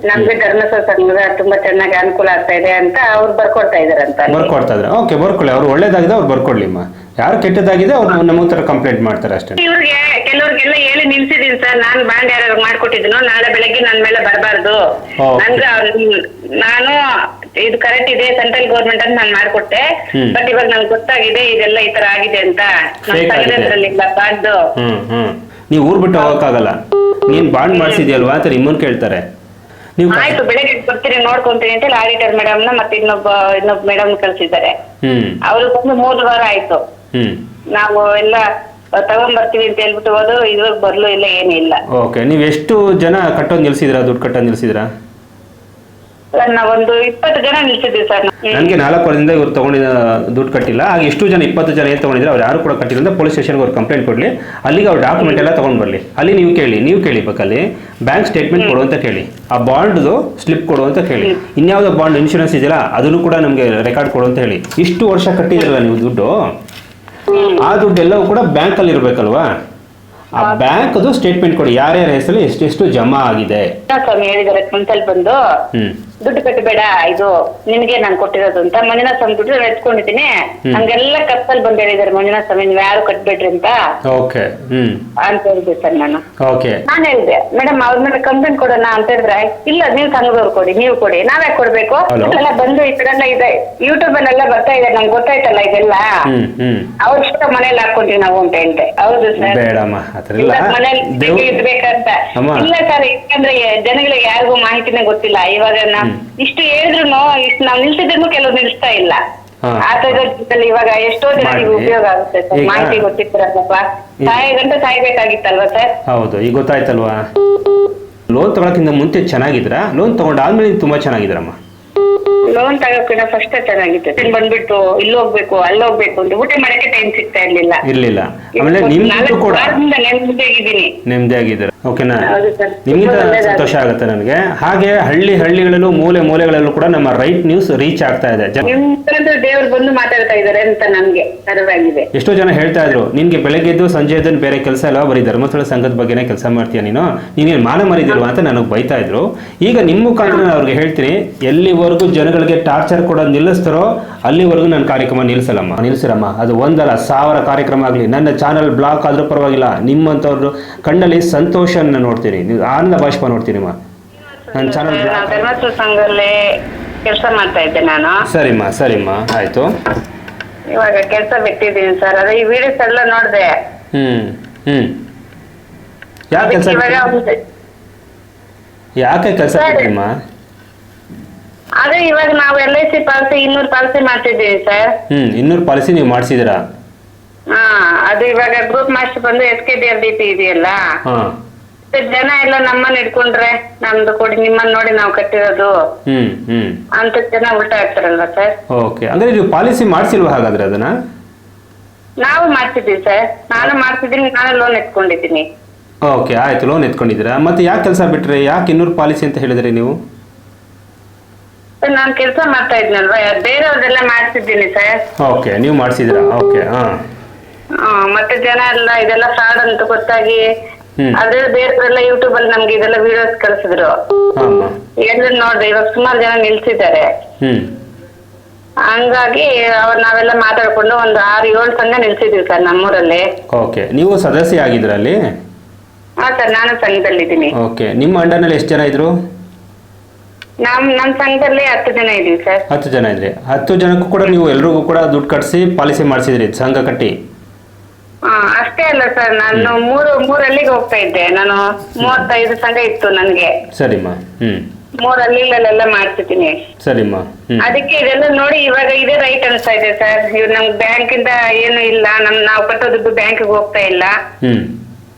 ನಮ್ಗೆ ಧರ್ಮಸ್ಥಳ ಸಂಘದ ತುಂಬಾ ಚೆನ್ನಾಗಿ ಅನುಕೂಲ ಆಗ್ತಾ ಇದೆ ಅಂತ ಅವ್ರು ಬರ್ಕೊಡ್ತಾ ಇದಾರಂತ. ಬರ್ಕೊಡ್ತಾ ಇದ್ರೆ ಓಕೆ, ಬರ್ಕೊಳ್ಳಿ. ಅವ್ರು ಒಳ್ಳೇದಾಗಿದೆ ಅವ್ರು ಬರ್ಕೊಳ್ಳಿಮ್ಮ. ಯಾರು ಕೆಟ್ಟದಾಗಿದೆ ಅವ್ರು ನಮ್ಮ ತರ ಕಂಪ್ಲೇಂಟ್ ಮಾಡ್ತಾರೆ ಅಷ್ಟೇ. ಇವ್ರಿಗೆ ಕೆಲವ್ರಿಗೆಲ್ಲ ಹೇಳಿ ನಿಲ್ಸಿದೀನಿ ಸರ್, ನಾನ್ ಬಾಂಡ್ ಯಾರು ಮಾಡ್ಕೊಟ್ಟಿದ್ನು, ನಾಳೆ ಬೆಳಗ್ಗೆ ನನ್ ಮೇಲೆ ಬರಬಾರ್ದು, ನನ್ಗೆ ನಾನು ಇದು ಕರೆಕ್ಟ್ ಇದೆ ಸೆಂಟ್ರಲ್ ಗೌರ್ಮೆಂಟ್ ಅಂತ ನಾನು ಮಾಡ್ಕೊಟ್ಟೆ, ಬಟ್ ಇವಾಗ ನಂಗೆ ಗೊತ್ತಾಗಿದೆ ಇದೆಲ್ಲ ಈ ತರ ಆಗಿದೆ ಅಂತ. ಬಾಂಡ್ ನೀವು ಊರ್ ಬಿಟ್ಟು ಹೋಗಕ್ಕಾಗಲ್ಲ, ನೀನ್ ಬಾಂಡ್ ಮಾಡ್ಸಿದ್ಯಲ್ವಾ ಅಂತ ನಿಮ್ಮನ್ ಕೇಳ್ತಾರೆ. ನೀವು ಆಯ್ತು ಬೆಳಗ್ಗೆ ಬರ್ತೀನಿ ನೋಡ್ಕೊಂತೀನಿ ಅಂತ ಆಡಿಟರ್ ಮೇಡಮ್ ನ ಮತ್ತೆ ಇನ್ನೊಬ್ಬ ಮೇಡಮ್ ಕಳ್ಸಿದ್ದಾರೆ. ಅವ್ರು ಬಂದು 3 ವಾರ ಆಯ್ತು. ನಾವು ಎಲ್ಲ ತಗೊಂಡ್ಬರ್ತೀವಿ ಅಂತ ಹೇಳ್ಬಿಟ್ಟು ಹೋದ್ರು, ಇವಾಗ ಬರ್ಲು ಇಲ್ಲ ಏನೂ ಇಲ್ಲ. ಓಕೆ, ನೀವ್ ಎಷ್ಟು ಜನ ಕಟ್ಟೋದ್ ನಿಲ್ಸಿದ್ರಾ, ದುಡ್ಡು ಕಟ್ಟೋದ್ ನಿಲ್ಸಿದ್ರಾ? ನಾವೊಂದು 20 ಜನ ನಿಲ್ಸಿದ್ವಿ ಸರ್. ನನಗೆ 4 ವರ್ಷದಿಂದ ಇವ್ರು ತಗೊಂಡಿದ್ದ ದುಡ್ಡು ಕಟ್ಟಿಲ್ಲ. ಆಗ ಎಷ್ಟು ಜನ 20 ಜನ ಏನ್ ತಗೊಂಡಿದ್ರೆ ಅವ್ರು ಯಾರು ಕೂಡ ಕಟ್ಟಿಲ್ಲ ಅಂತ ಪೊಲೀಸ್ ಸ್ಟೇಷನ್ಗೆ ಅವ್ರು ಕಂಪ್ಲೇಂಟ್ ಕೊಡ್ಲಿ, ಅಲ್ಲಿಗೆ ಅವ್ರ ಡಾಕ್ಯುಮೆಂಟ್ ಎಲ್ಲ ತಗೊಂಡ್ ಬರ್ಲಿ. ಅಲ್ಲಿ ನೀವು ಕೇಳಿಬೇಕಲ್ಲಿ ಬ್ಯಾಂಕ್ ಸ್ಟೇಟ್ಮೆಂಟ್ ಕೊಡು ಅಂತ ಕೇಳಿ, ಆ ಬಾಂಡ್ದು ಸ್ಲಿಪ್ ಕೊಡು ಅಂತ ಕೇಳಿ, ಇನ್ಯಾವುದೋ ಬಾಂಡ್ ಇನ್ಶೂರೆನ್ಸ್ ಇದೆಯಲ್ಲ ಅದನ್ನು ಕೂಡ ನಮಗೆ ರೆಕಾರ್ಡ್ ಕೊಡು ಅಂತ ಹೇಳಿ. ಇಷ್ಟು ವರ್ಷ ಕಟ್ಟಿದ್ರಲ್ಲ ನೀವು ದುಡ್ಡು, ಆ ದುಡ್ಡು ಎಲ್ಲವೂ ಕೂಡ ಬ್ಯಾಂಕ್ ಅಲ್ಲಿ ಇರ್ಬೇಕಲ್ವಾ? ಆ ಬ್ಯಾಂಕ್ ಅದು ಸ್ಟೇಟ್ಮೆಂಟ್ ಕೊಡಿ, ಯಾರ್ಯಾರ ಹೆಸರು ಎಷ್ಟೆಷ್ಟು ಜಮಾ ಆಗಿದೆ. ಹೇಳಿದಾರೆ ಕುಂತಲ್ ಬಂದು ದುಡ್ಡು ಕಟ್ಟಬೇಡ, ಇದು ನಿನ್ಗೆ ನಾನು ಕೊಟ್ಟಿರೋದು ಅಂತ. ಮಂಜುನಾಥ ಸ್ವಾಮಿ ದುಡ್ಡು ಎತ್ಕೊಂಡಿದ್ದೀನಿ, ಹಂಗೆಲ್ಲ ಕತ್ತಲ್ ಬಂದ್ ಹೇಳಿದಾರೆ ಮಂಜುನಾಥ ಸ್ವಾಮಿ ನೀವು ಯಾರು ಕಟ್ಬೇಡ್ರಿ ಅಂತ. ಓಕೆ, ಅಂತ ಹೇಳಿದೆ ಸರ್ ನಾನು. ಓಕೆ, ನಾನು ಹೇಳಿದೆ ಮೇಡಮ್ ಅವ್ರ ಮೇಲೆ ಕಂಪ್ಲೇಂಟ್ ಕೊಡೋಣ ಅಂತ ಹೇಳಿದ್ರೆ, ಇಲ್ಲ ನೀವು ಸಂಘದವ್ರು ಕೊಡಿ, ನೀವು ಕೊಡಿ, ನಾವ್ಯಾಕೆ ಕೊಡ್ಬೇಕು, ಎಲ್ಲ ಬಂದು ಈ ಕಡೆ ಎಲ್ಲ ಇದೆ ಯೂಟ್ಯೂಬ್ ಅಲ್ಲೆಲ್ಲ ಬರ್ತಾ ಇದೆ, ನಂಗೆ ಗೊತ್ತಾಯ್ತಲ್ಲ ಇದೆಲ್ಲ, ಅವ್ರ ಇಷ್ಟ ಮನೇಲಿ ಹಾಕೊಂತೀವಿ ನಾವು ಅಂತ ಹೇಳಿದೆ. ಹೌದು ಸರ್, ಮನೇಲಿ ಇಡ್ಬೇಕಂತ. ಇಲ್ಲ ಸರ್, ಯಾಕಂದ್ರೆ ಜನಗಳಿಗೆ ಯಾರಿಗೂ ಮಾಹಿತಿನೇ ಗೊತ್ತಿಲ್ಲ. ಇವಾಗ ಇಷ್ಟು ಹೇಳಿದ್ರು ಇಷ್ಟು ನಾವ್ ನಿಲ್ಸಿದ್ರು ಕೆಲವ್ರು ನಿಲ್ಸ್ತಾ ಇಲ್ಲ. ಇವಾಗ ಎಷ್ಟೋ ಜನರಿಗೆ ಉಪಯೋಗ ಆಗುತ್ತೆ ಸರ್, ಮಾಹಿತಿ ಗೊತ್ತಿರ್ತಾರಲ್ಲಪ್ಪ, ಗಂಟೆ ಸಾಯ್ಬೇಕಾಗಿತ್ತಲ್ವಾ ಸರ್? ಹೌದು, ಈಗ ಗೊತ್ತಾಯ್ತಲ್ವಾ. ಲೋನ್ ತಗೊಳಕ್ಕಿಂತ ಮುಂಚೆ ಚೆನ್ನಾಗಿದ್ರ, ಲೋನ್ ತಗೊಂಡಾದ್ಮೇಲೆ ತುಂಬಾ ಚೆನ್ನಾಗಿದ್ರಮ್ಮ. ಲೋನ್ ತಗೋಕಿನ ಫಸ್ಟ್ ಚೆನ್ನಾಗಿತ್ತು, ಬಂದ್ಬಿಟ್ಟು ಇಲ್ಲಿ ಹೋಗ್ಬೇಕು ಅಲ್ಲಿ ಹೋಗ್ಬೇಕು ಅಂತ ಊಟ ಮಾಡಕ್ಕೆ ಟೈಮ್ ಸಿಗ್ತಾ ಇರ್ಲಿಲ್ಲ. ಆಮೇಲೆ ನಿಮ್ದು ಕೂಡ ನೆಮ್ಮದಿ ಆಗಿದ್ದೀರ. ಓಕೆನಾ, ನಿಮ್ಮಿಂದ ಸಂತೋಷ ಆಗುತ್ತೆ ನನಗೆ. ಹಾಗೆ ಹಳ್ಳಿಗಳಲ್ಲೂ ಮೂಲೆಗಳಲ್ಲೂ ಕೂಡ ನಮ್ಮ ರೈಟ್ ನ್ಯೂಸ್ ರೀಚ್ ಆಗ್ತಾ ಇದೆ. ದೇವ್ರು ಬಂದು ಮಾತಾಡ್ತಾ ಇದಾರೆ ಅಂತ ನಮ್ಗೆ ಅರಿವಾಗಿದೆ. ಎಷ್ಟೋ ಜನ ಹೇಳ್ತಾ ಇದ್ರು, ನಿನ್ಗೆ ಬೆಳಗ್ಗೆ ಎದ್ದು ಸಂಜೆ ಎದ್ದು ಬೇರೆ ಕೆಲಸ ಅಲ್ವಾ, ಬರೀ ಧರ್ಮಸ್ಥಳ ಸಂಘದ ಬಗ್ಗೆನೇ ಕೆಲಸ ಮಾಡ್ತೀಯ ನೀನೇನು ಮಾನ ಮರಿದಿಲ್ವಾ ಅಂತ ನನಗೆ ಬೈತಾ ಇದ್ರು. ಈಗ ನಿಮ್ಮ ಮುಖಾಂತರ ನಾನು ಅವ್ರಿಗೆ ಹೇಳ್ತೀನಿ, ಎಲ್ಲಿವರೆಗೂ ಜನಗಳಿಗೆ ಟಾರ್ಚರ್ ಕೊಡೋದು ನಿಲ್ಲಿಸ್ತಾರೋ ಅಲ್ಲಿವರೆಗೂ ನನ್ನ ಕಾರ್ಯಕ್ರಮ ನಿಲ್ಲಿಸಿರಮ್ಮ. ಅದು 1 ಅಲ್ಲ 1000 ಕಾರ್ಯಕ್ರಮ ಆಗಲಿ, ನನ್ನ ಚಾನಲ್ ಬ್ಲಾಕ್ ಆದ್ರೂ ಪರವಾಗಿಲ್ಲ, ನಿಮ್ಮಂಥವ್ರು ಕಣ್ಣಲ್ಲಿ ಸಂತೋಷ ನೋಡ್ತೀನಿ, ಆನಂದ ಬಾಷ್ಪ ನೋಡ್ತೀನಿ. ನನ್ನ ಚಾನಲ್ ಧರ್ಮಸ್ಥಳ ಸಂಘದಲ್ಲಿ ಕೆಲಸ ಮಾಡ್ತಾ ಇದ್ದೆ ನಾನು. ಸರಿಮ್ಮ ಆಯ್ತು. ಇವಾಗ ಕೆಲಸ ಬಿಟ್ಟಿದ್ದೀನಿ ಸರ್, ಅದೇ ಈ ವಿಡಿಯೋಸ್ ಎಲ್ಲ ನೋಡಿದೆ. ಯಾಕೆ ಕೆಲಸ ಬಿಟ್ಟಿಮ್ಮ? ಅದೇ ಇವಾಗ ನಾವು LIC ಪಾಲಿಸಿ 200 ಪಾಲಿಸಿ ಮಾಡ್ತಿದ್ದೀವಿ ಸರ್. 200 ಪಾಲಿಸಿ ನೀವು ಮಾಡಿಸಿದಿರಾ? ಅದು ಇವಾಗ ಗ್ರೂಪ್ ಮಾಸ್ಟರ್ ಬಂದು SKDRDP ಇದೆಯಲ್ಲ, ಜನ ಎಲ್ಲ ನಮ್ಮನ್ನ ಇಟ್ಕೊಂಡ್ರೆ ನಮ್ದು ಕೊಡಿ, ನಿಮ್ಮನ್ನ ನೋಡಿ ನಾವು ಕಟ್ಟಿರೋದು ಅಂತ ಜನ ಉಲ್ಟಾ ಆಗ್ತಾರಲ್ವಾ ಸರ್. ಓಕೆ, ಅಂದ್ರೆ ನೀವು ಪಾಲಿಸಿ ಮಾಡಿಸಿಲ್ವಾ ಹಾಗಾದ್ರೆ? ಅದನ್ನ ನಾವು ಮಾಡ್ತಿದ್ದೀವಿ ಸರ್, ನಾನು ಮಾಡ್ತಿದ್ದೀನಿ, ನಾನು ಲೋನ್ ಎತ್ಕೊಂಡಿದ್ದೀನಿ. ಓಕೆ, ಆಯ್ತು, ಲೋನ್ ಎತ್ಕೊಂಡಿದ್ದೀರಾ. ಮತ್ತೆ ಯಾಕೆ ಕೆಲಸ ಬಿಟ್ರೆ, ಯಾಕೆ 200 ಪಾಲಿಸಿ ಅಂತ ಹೇಳಿದ್ರಿ ನೀವು? ನಾನು ಕೆಲಸ ಮಾಡ್ತಾ ಇದ್ನಲ್ವಾ, ಬೇರೆಯವ್ರದೆಲ್ಲ ಮಾಡ್ತಿದ್ದೀನಿ ಸರ್. ಓಕೆ, ನೀವು ಮಾಡಿಸಿದ್ರಾ? ಓಕೆ, ಮತ್ತೆ ಜನ ಎಲ್ಲ ಇದೆಲ್ಲ ಫ್ರಾಡ್ ಅಂತ ಗೊತ್ತಾಗಿ ಅದೇ ಬೇರೆಯವರೆಲ್ಲ ಯೂಟ್ಯೂಬ್ ಅಲ್ಲಿ ನಮ್ಗೆ ಇದೆಲ್ಲ ವಿಡಿಯೋಸ್ ಕಳ್ಸಿದ್ರು, ಎಲ್ಲ ನೋಡ್ದೆ. ಇವಾಗ ಸುಮಾರು ಜನ ನಿಲ್ಸಿದ್ದಾರೆ. ಹಂಗಾಗಿ ನಾವೆಲ್ಲ ಮಾತಾಡ್ಕೊಂಡು ಒಂದು 6-7 ಸಂಘ ನಿಲ್ಸಿದ್ವಿ ಸರ್ ನಮ್ಮೂರಲ್ಲಿ. ಓಕೆ, ನೀವು ಸದಸ್ಯ ಆಗಿದ್ರ ಅಲ್ಲಿ? ಹಾ ಸರ್, ನಾನು ಸಂಘದಲ್ಲಿದ್ದೀನಿ. ಓಕೆ, ನಿಮ್ಮ ಅಂಡರ್ನಲ್ಲಿ ಎಷ್ಟು ಜನ ಇದ್ರು? ನಮ್ಮ ಸಂಘದಲ್ಲಿ 10 ಜನ ಇದೀವಿ ಸರ್. 10 ಜನ ಇದ್ರಿ. 10 ಜನಕ್ಕೂ ಕೂಡ ನೀವು ಎಲ್ರಿಗೂ ಕೂಡ ದುಡ್ಡು ಕಟ್ಸಿ ಪಾಲಿಸಿ ಮಾಡಿಸಿದ್ರಿ, ಸಂಘ ಕಟ್ಟಿ? ಅಷ್ಟೇ ಅಲ್ಲ ಸರ್, ನಾನು ಮೂರಲ್ಲಿಗೆ ಹೋಗ್ತಾ ಇದ್ದೆ. ನಾನು 35 ಸಂಘ ಇತ್ತು ನನಗೆ. ಸರಿಮ್ಮ. 3 ಹಳ್ಳಿಗಳೆಲ್ಲ ಮಾಡ್ತಿದ್ದೀನಿ. ಸರಿಮ್ಮ. ಅದಕ್ಕೆ ಇದೆಲ್ಲ ನೋಡಿ ಇವಾಗ ಇದೇ ರೈಟ್ ಅನ್ಸ್ತಾ ಇದೆ ಸರ್. ಇವ್ರು ನಮ್ಗೆ ಬ್ಯಾಂಕ್ ಇಂದ ಏನು ಇಲ್ಲ, ನಾವು ಕಟ್ಟೋ ದುಡ್ಡು ಬ್ಯಾಂಕ್ಗೆ ಹೋಗ್ತಾ ಇಲ್ಲ.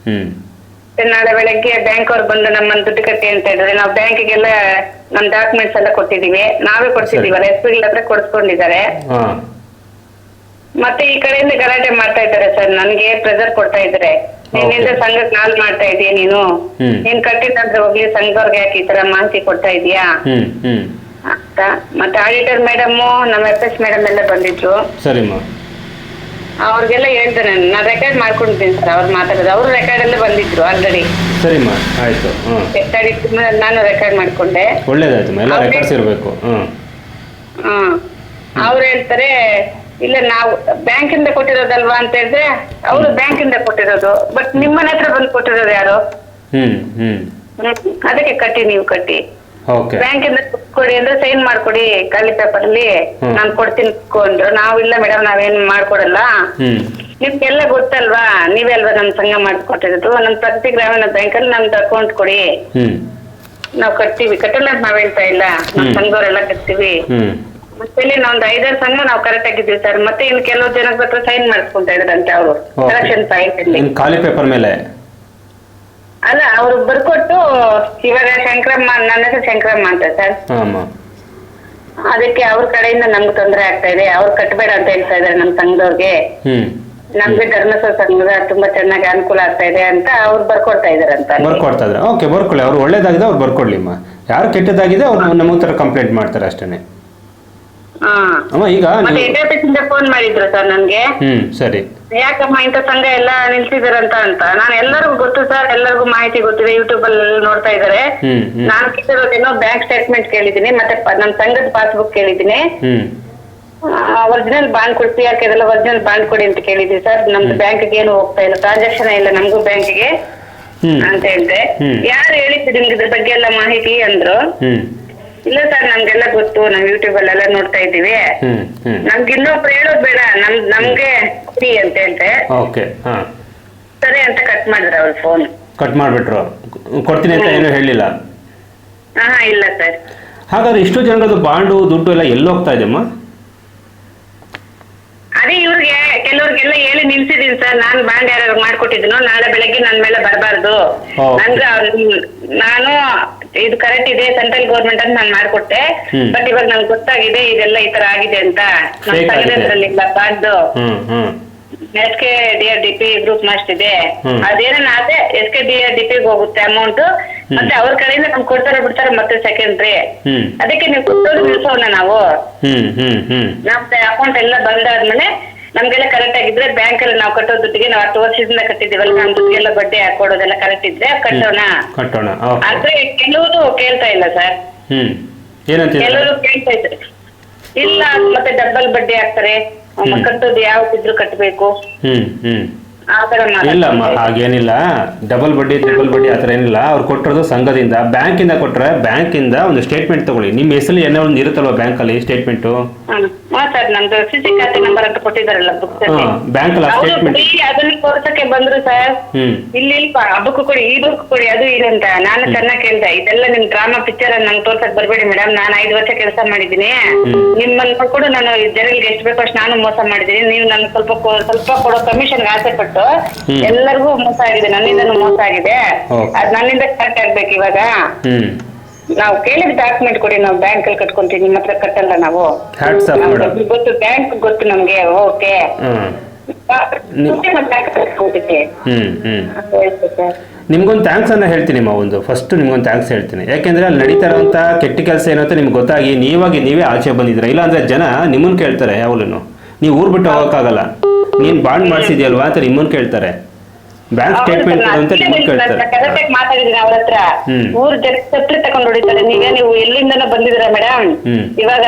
ನಾಳೆ ಬೆಳಗ್ಗೆ ಬ್ಯಾಂಕ್ ಅವ್ರು ಬಂದು ನಮ್ಮನ್ನ ದುಡ್ಡು ಕಟ್ಟಿ ಅಂತ ಹೇಳಿದ್ರೆ, ನಾವು ಬ್ಯಾಂಕಿಗೆಲ್ಲ ನಮ್ ಡಾಕ್ಯುಮೆಂಟ್ಸ್ ಎಲ್ಲ ಕೊಟ್ಟಿದೀವಿ, ನಾವೇ ಕೊಡ್ಸಿದೀವಲ್ಲ, SP ಹತ್ರ ಕೊಡ್ಸ್ಕೊಂಡಿದ್ದಾರೆ. ಮತ್ತೆ ಈ ಕಡೆಯಿಂದ ಗಲಾಟೆ ಮಾಡ್ತಾ ಇದ್ದಾರೆ ಸರ್, ನನ್ಗೆ ಪ್ರೆಸರ್ ಕೊಡ್ತಾ ಇದ್ದಾರೆ. ನಿನ್ನಿಂದ ಸಂಘಕ್ಕೆ ಕಾಲ್ ಮಾಡ್ತಾ ಇದೀಯ ನೀನ್ ಕಟ್ಟಿದ್ರೆ ಹೋಗ್ಲಿ, ಸಂಘದವ್ರಿಗೆ ಯಾಕೆ ಈ ತರ ಮಾಹಿತಿ ಕೊಡ್ತಾ ಇದೀಯಾ ಅಂತ. ಮತ್ತೆ ಆಡಿಟರ್ ಮೇಡಮ್, ನಮ್ಮ FS ಮೇಡಮ್ ಎಲ್ಲ ಬಂದಿದ್ರು. ಸರಿಮ್ಮ. ಅವ್ರಿಗೆಲ್ಲ ಹೇಳ್ದೆ ನಾನು ರೆಕಾರ್ಡ್ ಮಾಡ್ಕೊಂಡಿದ್ದೀನಿ ಸರ್ ಅವ್ರು ಮಾತಾಡೋದು. ಅವರು ರೆಕಾರ್ಡ್ ಎಲ್ಲ ಬಂದಿದ್ರು ಆಲ್ರೆಡಿ. ಸರಿಮ್ಮ, ಆಯ್ತು. ರೆಕಾರ್ಡ್ ಇತ್ತು, ನಾನು ರೆಕಾರ್ಡ್ ಮಾಡ್ಕೊಂಡೆ. ಒಳ್ಳೇದಾಯ್ತಮ್ಮ, ಎಲ್ಲ ರೆಕಾರ್ಡ್ಸ್ ಇರಬೇಕು. ಅವ್ರು ಹೇಳ್ತಾರೆ ಇಲ್ಲ ನಾವು ಬ್ಯಾಂಕಿಂದ ಕೊಟ್ಟಿರೋದಲ್ವಾ ಅಂತ ಹೇಳಿದ್ರೆ, ಅವರು ಬ್ಯಾಂಕಿಂದ ಕೊಟ್ಟಿರೋದು, ಬಟ್ ನಿಮ್ಮನೆ ಹತ್ರ ಬಂದು ಕೊಟ್ಟಿರೋದು ಯಾರು? ಅದಕ್ಕೆ ಕಟ್ಟಿ, ನೀವು ಕಟ್ಟಿ, ಬ್ಯಾಂಕಿಂದ ಕೊಡಿ ಅಂದ್ರೆ ಸೈನ್ ಮಾಡ್ಕೊಡಿ ಖಾಲಿ ಪೇಪರ್ ಅಲ್ಲಿ, ನಾನ್ ಕೊಡ್ತೀನಿ ಅಂದ್ರು. ನಾವಿಲ್ಲ ಮೇಡಮ್, ನಾವೇನ್ ಮಾಡ್ಕೊಡಲ್ಲ, ನಿಮ್ಗೆಲ್ಲ ಗೊತ್ತಲ್ವಾ, ನೀವೇ ಅಲ್ವಾ ನಮ್ ಸಂಘ ಮಾಡ್ಕೊಟ್ಟಿರೋದು, ನಮ್ ಪ್ರಗತಿ ಗ್ರಾಮೀಣ ಬ್ಯಾಂಕ್ ಅಲ್ಲಿ ನಮ್ದು ಅಕೌಂಟ್ ಕೊಡಿ, ನಾವ್ ಕಟ್ತೀವಿ, ಕಟ್ಟಲ್ಲ ಅಂತ ನಾವ್ ಹೇಳ್ತಾ ಇಲ್ಲ, ನಮ್ ಸಂಘದವರೆಲ್ಲ ಕಟ್ತೀವಿ. ಮತ್ತೆ ಇಲ್ಲಿ ನಾವ್ 5-6 ಸಂಘ ನಾವು ಕರೆಕ್ಟ್ ಆಗಿದ್ದೀವಿ ಸರ್. ಮತ್ತೆ ಇನ್ನು ಕೆಲವು ಜನಕ್ಕೆ ಹತ್ರ ಸೈನ್ ಮಾಡಿಸ್ಕೊಂತ ಇದ್ರಂತೆ ಅವರು ಕರೆಕ್ಷನ್ ಪಾಯಿಂಟ್ ಅಲ್ಲಿ, ಖಾಲಿ ಪೇಪರ್ ಮೇಲೆ ಅಲ್ಲ. ಅವ್ರು ಬರ್ಕೊಟ್ಟು ಇವಾಗ ಶಂಕರಮ್ಮ, ನನ್ನ ಹೆಸರು ಶಂಕರಮ್ಮ ಅಂತ ಸರ್, ಅದಕ್ಕೆ ಅವ್ರ ಕಡೆಯಿಂದ ನಮ್ಗೆ ತೊಂದರೆ ಆಗ್ತಾ ಇದೆ, ಅವ್ರು ಕಟ್ಟಬೇಡ ಅಂತ ಹೇಳ್ತಾ ಇದಾರೆ ನಮ್ ಸಂಘದವ್ರಿಗೆ, ನಮ್ಗೆ ಧರ್ಮಸ್ಥಳ ಸಂಘದ ತುಂಬಾ ಚೆನ್ನಾಗಿ ಅನುಕೂಲ ಆಗ್ತಾ ಇದೆ ಅಂತ ಅವ್ರು ಬರ್ಕೊಡ್ತಾ ಇದಾರಂತ. ಬರ್ಕೊಡ್ತಾ ಇದ್ರೆ ಓಕೆ, ಬರ್ಕೊಳ್ಳಿ. ಅವ್ರು ಒಳ್ಳೇದಾಗಿದೆ ಅವ್ರು ಬರ್ಕೊಳ್ಳಿಮ್ಮ. ಯಾರು ಕೆಟ್ಟದಾಗಿದೆ ಅವ್ರು ನಮ್ಮ ಹತ್ರ ಕಂಪ್ಲೇಂಟ್ ಮಾಡ್ತಾರೆ ಅಷ್ಟೇನೆ. ಈಗ ಫೋನ್ ಮಾಡಿದ್ರು ಸರ್ ನನ್ಗೆ, ಸರಿ ಯಾಕಮ್ಮ ಇಂಥ ಸಂಘ ಎಲ್ಲ ನಿಲ್ಸಿದಾರಂತ ಅಂತ. ನಾನು ಎಲ್ಲರಿಗೂ ಗೊತ್ತು ಸರ್, ಎಲ್ಲರಿಗೂ ಮಾಹಿತಿ ಗೊತ್ತಿದೆ, ಯೂಟ್ಯೂಬ್ ಅಲ್ಲಿ ನೋಡ್ತಾ ಇದಾರೆ. ನಾನು ಕೇಳಿರೋದೇನೋ ಬ್ಯಾಂಕ್ ಸ್ಟೇಟ್ಮೆಂಟ್ ಕೇಳಿದೀನಿ, ಮತ್ತೆ ನಮ್ ಸಂಘದ ಪಾಸ್ಬುಕ್ ಕೇಳಿದೀನಿ, ಒರಿಜಿನಲ್ ಬಾಂಡ್ ಕೊಡಿ, PRK ಇದೆಲ್ಲ ಒರಿಜಿನಲ್ ಬಾಂಡ್ ಕೊಡಿ ಅಂತ ಕೇಳಿದ್ವಿ ಸರ್. ನಮ್ದು ಬ್ಯಾಂಕ್ಗೆ ಏನು ಹೋಗ್ತಾ ಇಲ್ಲ, ಟ್ರಾನ್ಸಾಕ್ಷನ್ ಇಲ್ಲ ನಮಗೂ ಬ್ಯಾಂಕ್ಗೆ ಅಂತ ಹೇಳಿದೆ. ಯಾರು ಹೇಳಿದ್ದು ನಿಮ್ಗೆ ಇದ್ರ ಬಗ್ಗೆ ಎಲ್ಲ ಮಾಹಿತಿ ಅಂದ್ರು. ಇಲ್ಲ ಸರ್ ನಮ್ಗೆಲ್ಲ ಗೊತ್ತು, ನಾವ್ ಯೂಟ್ಯೂಬ್ ಅಲ್ಲೆಲ್ಲ ನೋಡ್ತಾ ಇದ್ದೀವಿ, ನಮ್ಗೆ ಇನ್ನೊಬ್ರು ಹೇಳೋದ್ ಬೇಡ, ನಮ್ಗೆ ಫ್ರೀ ಅಂತ ಹೇಳ್ತೆ. ಸರಿ ಅಂತ ಕಟ್ ಮಾಡಿದ್ರು ಅವ್ರ ಫೋನ್. ಕಟ್ ಮಾಡ್ಬಿಟ್ರು, ಕೊಡ್ತೀನಿ ಅಂತ ಏನು ಹೇಳಿಲ್ಲ? ಇಲ್ಲ ಸರ್. ಹಾಗಾದ್ರೆ ಇಷ್ಟು ಜನರದ್ದು ಬಾಂಡು ದುಡ್ಡು ಎಲ್ಲ ಎಲ್ಲಿ ಹೋಗ್ತಾ ಇದೆಯಮ್ಮ? ಅದೇ ಇವ್ರಿಗೆ ಕೆಲವ್ರಿಗೆಲ್ಲ ಹೇಳಿ ನಿಲ್ಸಿದೀನಿ ಸರ್, ನಾನ್ ಬಾಂಡ್ ಯಾರು ಮಾಡ್ಕೊಟ್ಟಿದ್ದೀನೋ ನಾಳೆ ಬೆಳಗ್ಗೆ ನನ್ ಮೇಲೆ ಬರಬಾರ್ದು, ನನ್ಗೆ ನಾನು ಇದು ಕರೆಕ್ಟ್ ಇದೆ ಸೆಂಟ್ರಲ್ ಗೌರ್ಮೆಂಟ್ ಅಂತ ನಾನು ಮಾಡ್ಕೊಟ್ಟೆ, ಬಟ್ ಇವಾಗ ನನ್ಗೆ ಗೊತ್ತಾಗಿದೆ ಇದೆಲ್ಲ ಈ ತರ ಆಗಿದೆ ಅಂತ. ನಮ್ ಸಂಘದಲ್ಲಿ ಬಾಂಡ್ SKDRDP ಗ್ರೂಪ್ ಮಸ್ಟ್ ಇದೆ, ಅದೇನ ಅದೇ SKDRDP ಹೋಗುತ್ತೆ ಅಮೌಂಟ್, ಮತ್ತೆ ಅವ್ರ ಕಡೆಯಿಂದ ನಮ್ಗೆ ಕೊಡ್ತಾರೆ ಬಿಡ್ತಾರೆ ಮತ್ತೆ ಸೆಕೆಂಡ್ರಿ. ಅದಕ್ಕೆ ನೀವು ಕೊಟ್ಟೋದು ನಿಲ್ಸೋಣ ನಾವು, ನಮ್ ಅಕೌಂಟ್ ಎಲ್ಲ ಬಂದಾದ್ಮೇಲೆ ನಮ್ಗೆಲ್ಲ ಕರೆಕ್ಟ್ ಆಗಿದ್ರೆ ಬ್ಯಾಂಕ್ ಅಲ್ಲಿ ನಾವು ಕಟ್ಟೋ ದುಡ್ಡಿಗೆ ನಾವು 10 ವರ್ಷದಿಂದ ಕಟ್ಟಿದೀವಲ್ಲ, ನಮ್ ದುಡ್ಡಿಗೆಲ್ಲ ಬಡ್ಡಿ ಹಾಕೊಡೋದೆಲ್ಲ ಕರೆಕ್ಟ್ ಇದ್ರೆ ಕಟ್ಟೋಣ. ಆದ್ರೆ ಕೆಲವರು ಕೇಳ್ತಾ ಇಲ್ಲ ಸರ್, ಕೆಲವರು ಕೇಳ್ತಾ ಇದ್ರೆ ಇಲ್ಲ ಮತ್ತೆ ಡಬಲ್ ಬಡ್ಡಿ ಹಾಕ್ತಾರೆ, ಕಟ್ಟೋದು ಯಾವತ್ತಿದ್ರು ಕಟ್ಟಬೇಕು, ಇಲ್ಲಮ್ಮ ಹಾಗೇನಿಲ್ಲ. ಡಬಲ್ ಬಡ್ಡಿ ಟ್ರಿಬಲ್ ಬಡ್ಡಿ ಆತರ ಏನಿಲ್ಲ. ಅವ್ರು ಕೊಟ್ಟಿರೋದು ಸಂಘದಿಂದ, ಬ್ಯಾಂಕಿಂದ ಕೊಟ್ಟರೆ ಬ್ಯಾಂಕಿಂದ ಒಂದು ಸ್ಟೇಟ್ಮೆಂಟ್ ತಗೊಳ್ಳಿ. ನಿಮ್ಮ ಹೆಸರು ಏನೋ ಒಂದು ಇರುತ್ತಲ್ವ ಬ್ಯಾಂಕ್ ಅಲ್ಲಿ ಸ್ಟೇಟ್ಮೆಂಟ್, ನಮ್ದು CC ಖಾತೆ ನಂಬರ್ ಅಂತ ಕೊಟ್ಟಿದಾರಲ್ಲ ಬ್ಯಾಂಕ್ ಅಲ್ಲಿ ಸ್ಟೇಟ್ಮೆಂಟ್ ಅದನ್ನ ತೋರ್ಸಕ್ಕೆ ಬಂದ್ರು ಸರ್. ಇಲ್ಲಿ ಹಬ್ಬಕ್ಕೂ ಕೊಡಿ, ಈ ಬುಕ್ ಕೊಡಿ, ಅದು ಇದು ಅಂತ. ನಾನು ಚೆನ್ನಾಗಿ ಕೇಳ್ದೆ, ಇದೆಲ್ಲ ನಿಮ್ ಡ್ರಾಮಾ ಪಿಕ್ಚರ್ ನಂಗೆ ತೋರ್ಸಕ್ ಬರ್ಬೇಡಿ ಮೇಡಮ್, ನಾನು 5 ವರ್ಷ ಕೆಲಸ ಮಾಡಿದೀನಿ, ನಿಮ್ಮನ್ನ ಕೂಡ ನಾನು ಜನರಿಗೆ ಎಷ್ಟು ಬೇಕೋ ಅಷ್ಟು ನಾನು ಮೋಸ ಮಾಡಿದೀನಿ, ನೀವು ನನ್ ಸ್ವಲ್ಪ ಕೊಡೋ ಕಮಿಷನ್ ಆಸೆ ಪಟ್ಟು ಎಲ್ಲರಿಗೂ ಮೋಸ ಆಗಿದೆ, ನನ್ನಿಂದನೂ ಮೋಸ ಆಗಿದೆ, ಅದ್ ನನ್ನಿಂದ ಕರೆಕ್ಟ್ ಆಗ್ಬೇಕು. ಇವಾಗ ನಾವು ಕೇಳಿದ ಡಾಕ್ಯುಮೆಂಟ್ ಕೊಡಿ, ನಾವು ಬ್ಯಾಂಕ್ ಅಲ್ಲಿ ಕಟ್ಕೊಂತೀವಿ, ನಿಮ್ಮ ಹತ್ರ ಕಟ್ಟಲ್ಲ ನಾವು, ಗೊತ್ತು ಬ್ಯಾಂಕ್ ಗೊತ್ತು ನಮ್ಗೆ. ಓಕೆ ನಿಮ್ಗೊಂದು ಥ್ಯಾಂಕ್ಸ್ ಅನ್ನ ಹೇಳ್ತೀನಿ ಒಂದು ಫಸ್ಟ್ ನಿಮ್ಗೊಂದು ಥ್ಯಾಂಕ್ಸ್ ಹೇಳ್ತೀನಿ. ಯಾಕೆಂದ್ರೆ ಅಲ್ಲಿ ನಡೀತಾ ಇರೋಂಥ ಕೆಟ್ಟ ಕೆಲಸ ಏನಂತ ನಿಮ್ಗೆ ಗೊತ್ತಾಗಿ ನೀವೇ ಆಚೆ ಬಂದಿದ್ರೆ, ಇಲ್ಲ ಅಂದ್ರೆ ಜನ ನಿಮ್ಮನ್ನ ಕೇಳ್ತಾರೆ, ಯಾವಾಗಲೂ ನೀವು ಊರ್ ಬಿಟ್ಟು ಹೋಗೋಕ್ಕಾಗಲ್ಲ, ನೀನ್ ಬಾಂಡ್ ಮಾಡಿಸಿದ್ಯಲ್ವಾ ಅಂತ ನಿಮ್ಮನ್ನ ಕೇಳ್ತಾರೆ, ಬ್ಯಾಂಕ್ ಸ್ಟೇಟ್ಮೆಂಟ್ ಅಂತ ನಿಮ್ಮನ್ನ ಕೇಳ್ತಾರೆ. ಕರೆಕ್ಟಾಗಿ ಮಾತಾಡಿದೀನಿ ಅವ್ರ ಹತ್ರ, ಊರ್ ಛತ್ರಿ ತಗೊಂಡು ಹೊಡಿತಾರೆ, ನೀವು ಎಲ್ಲಿಂದನೋ ಬಂದಿದ್ದೀರಾ ಮೇಡಮ್, ಇವಾಗ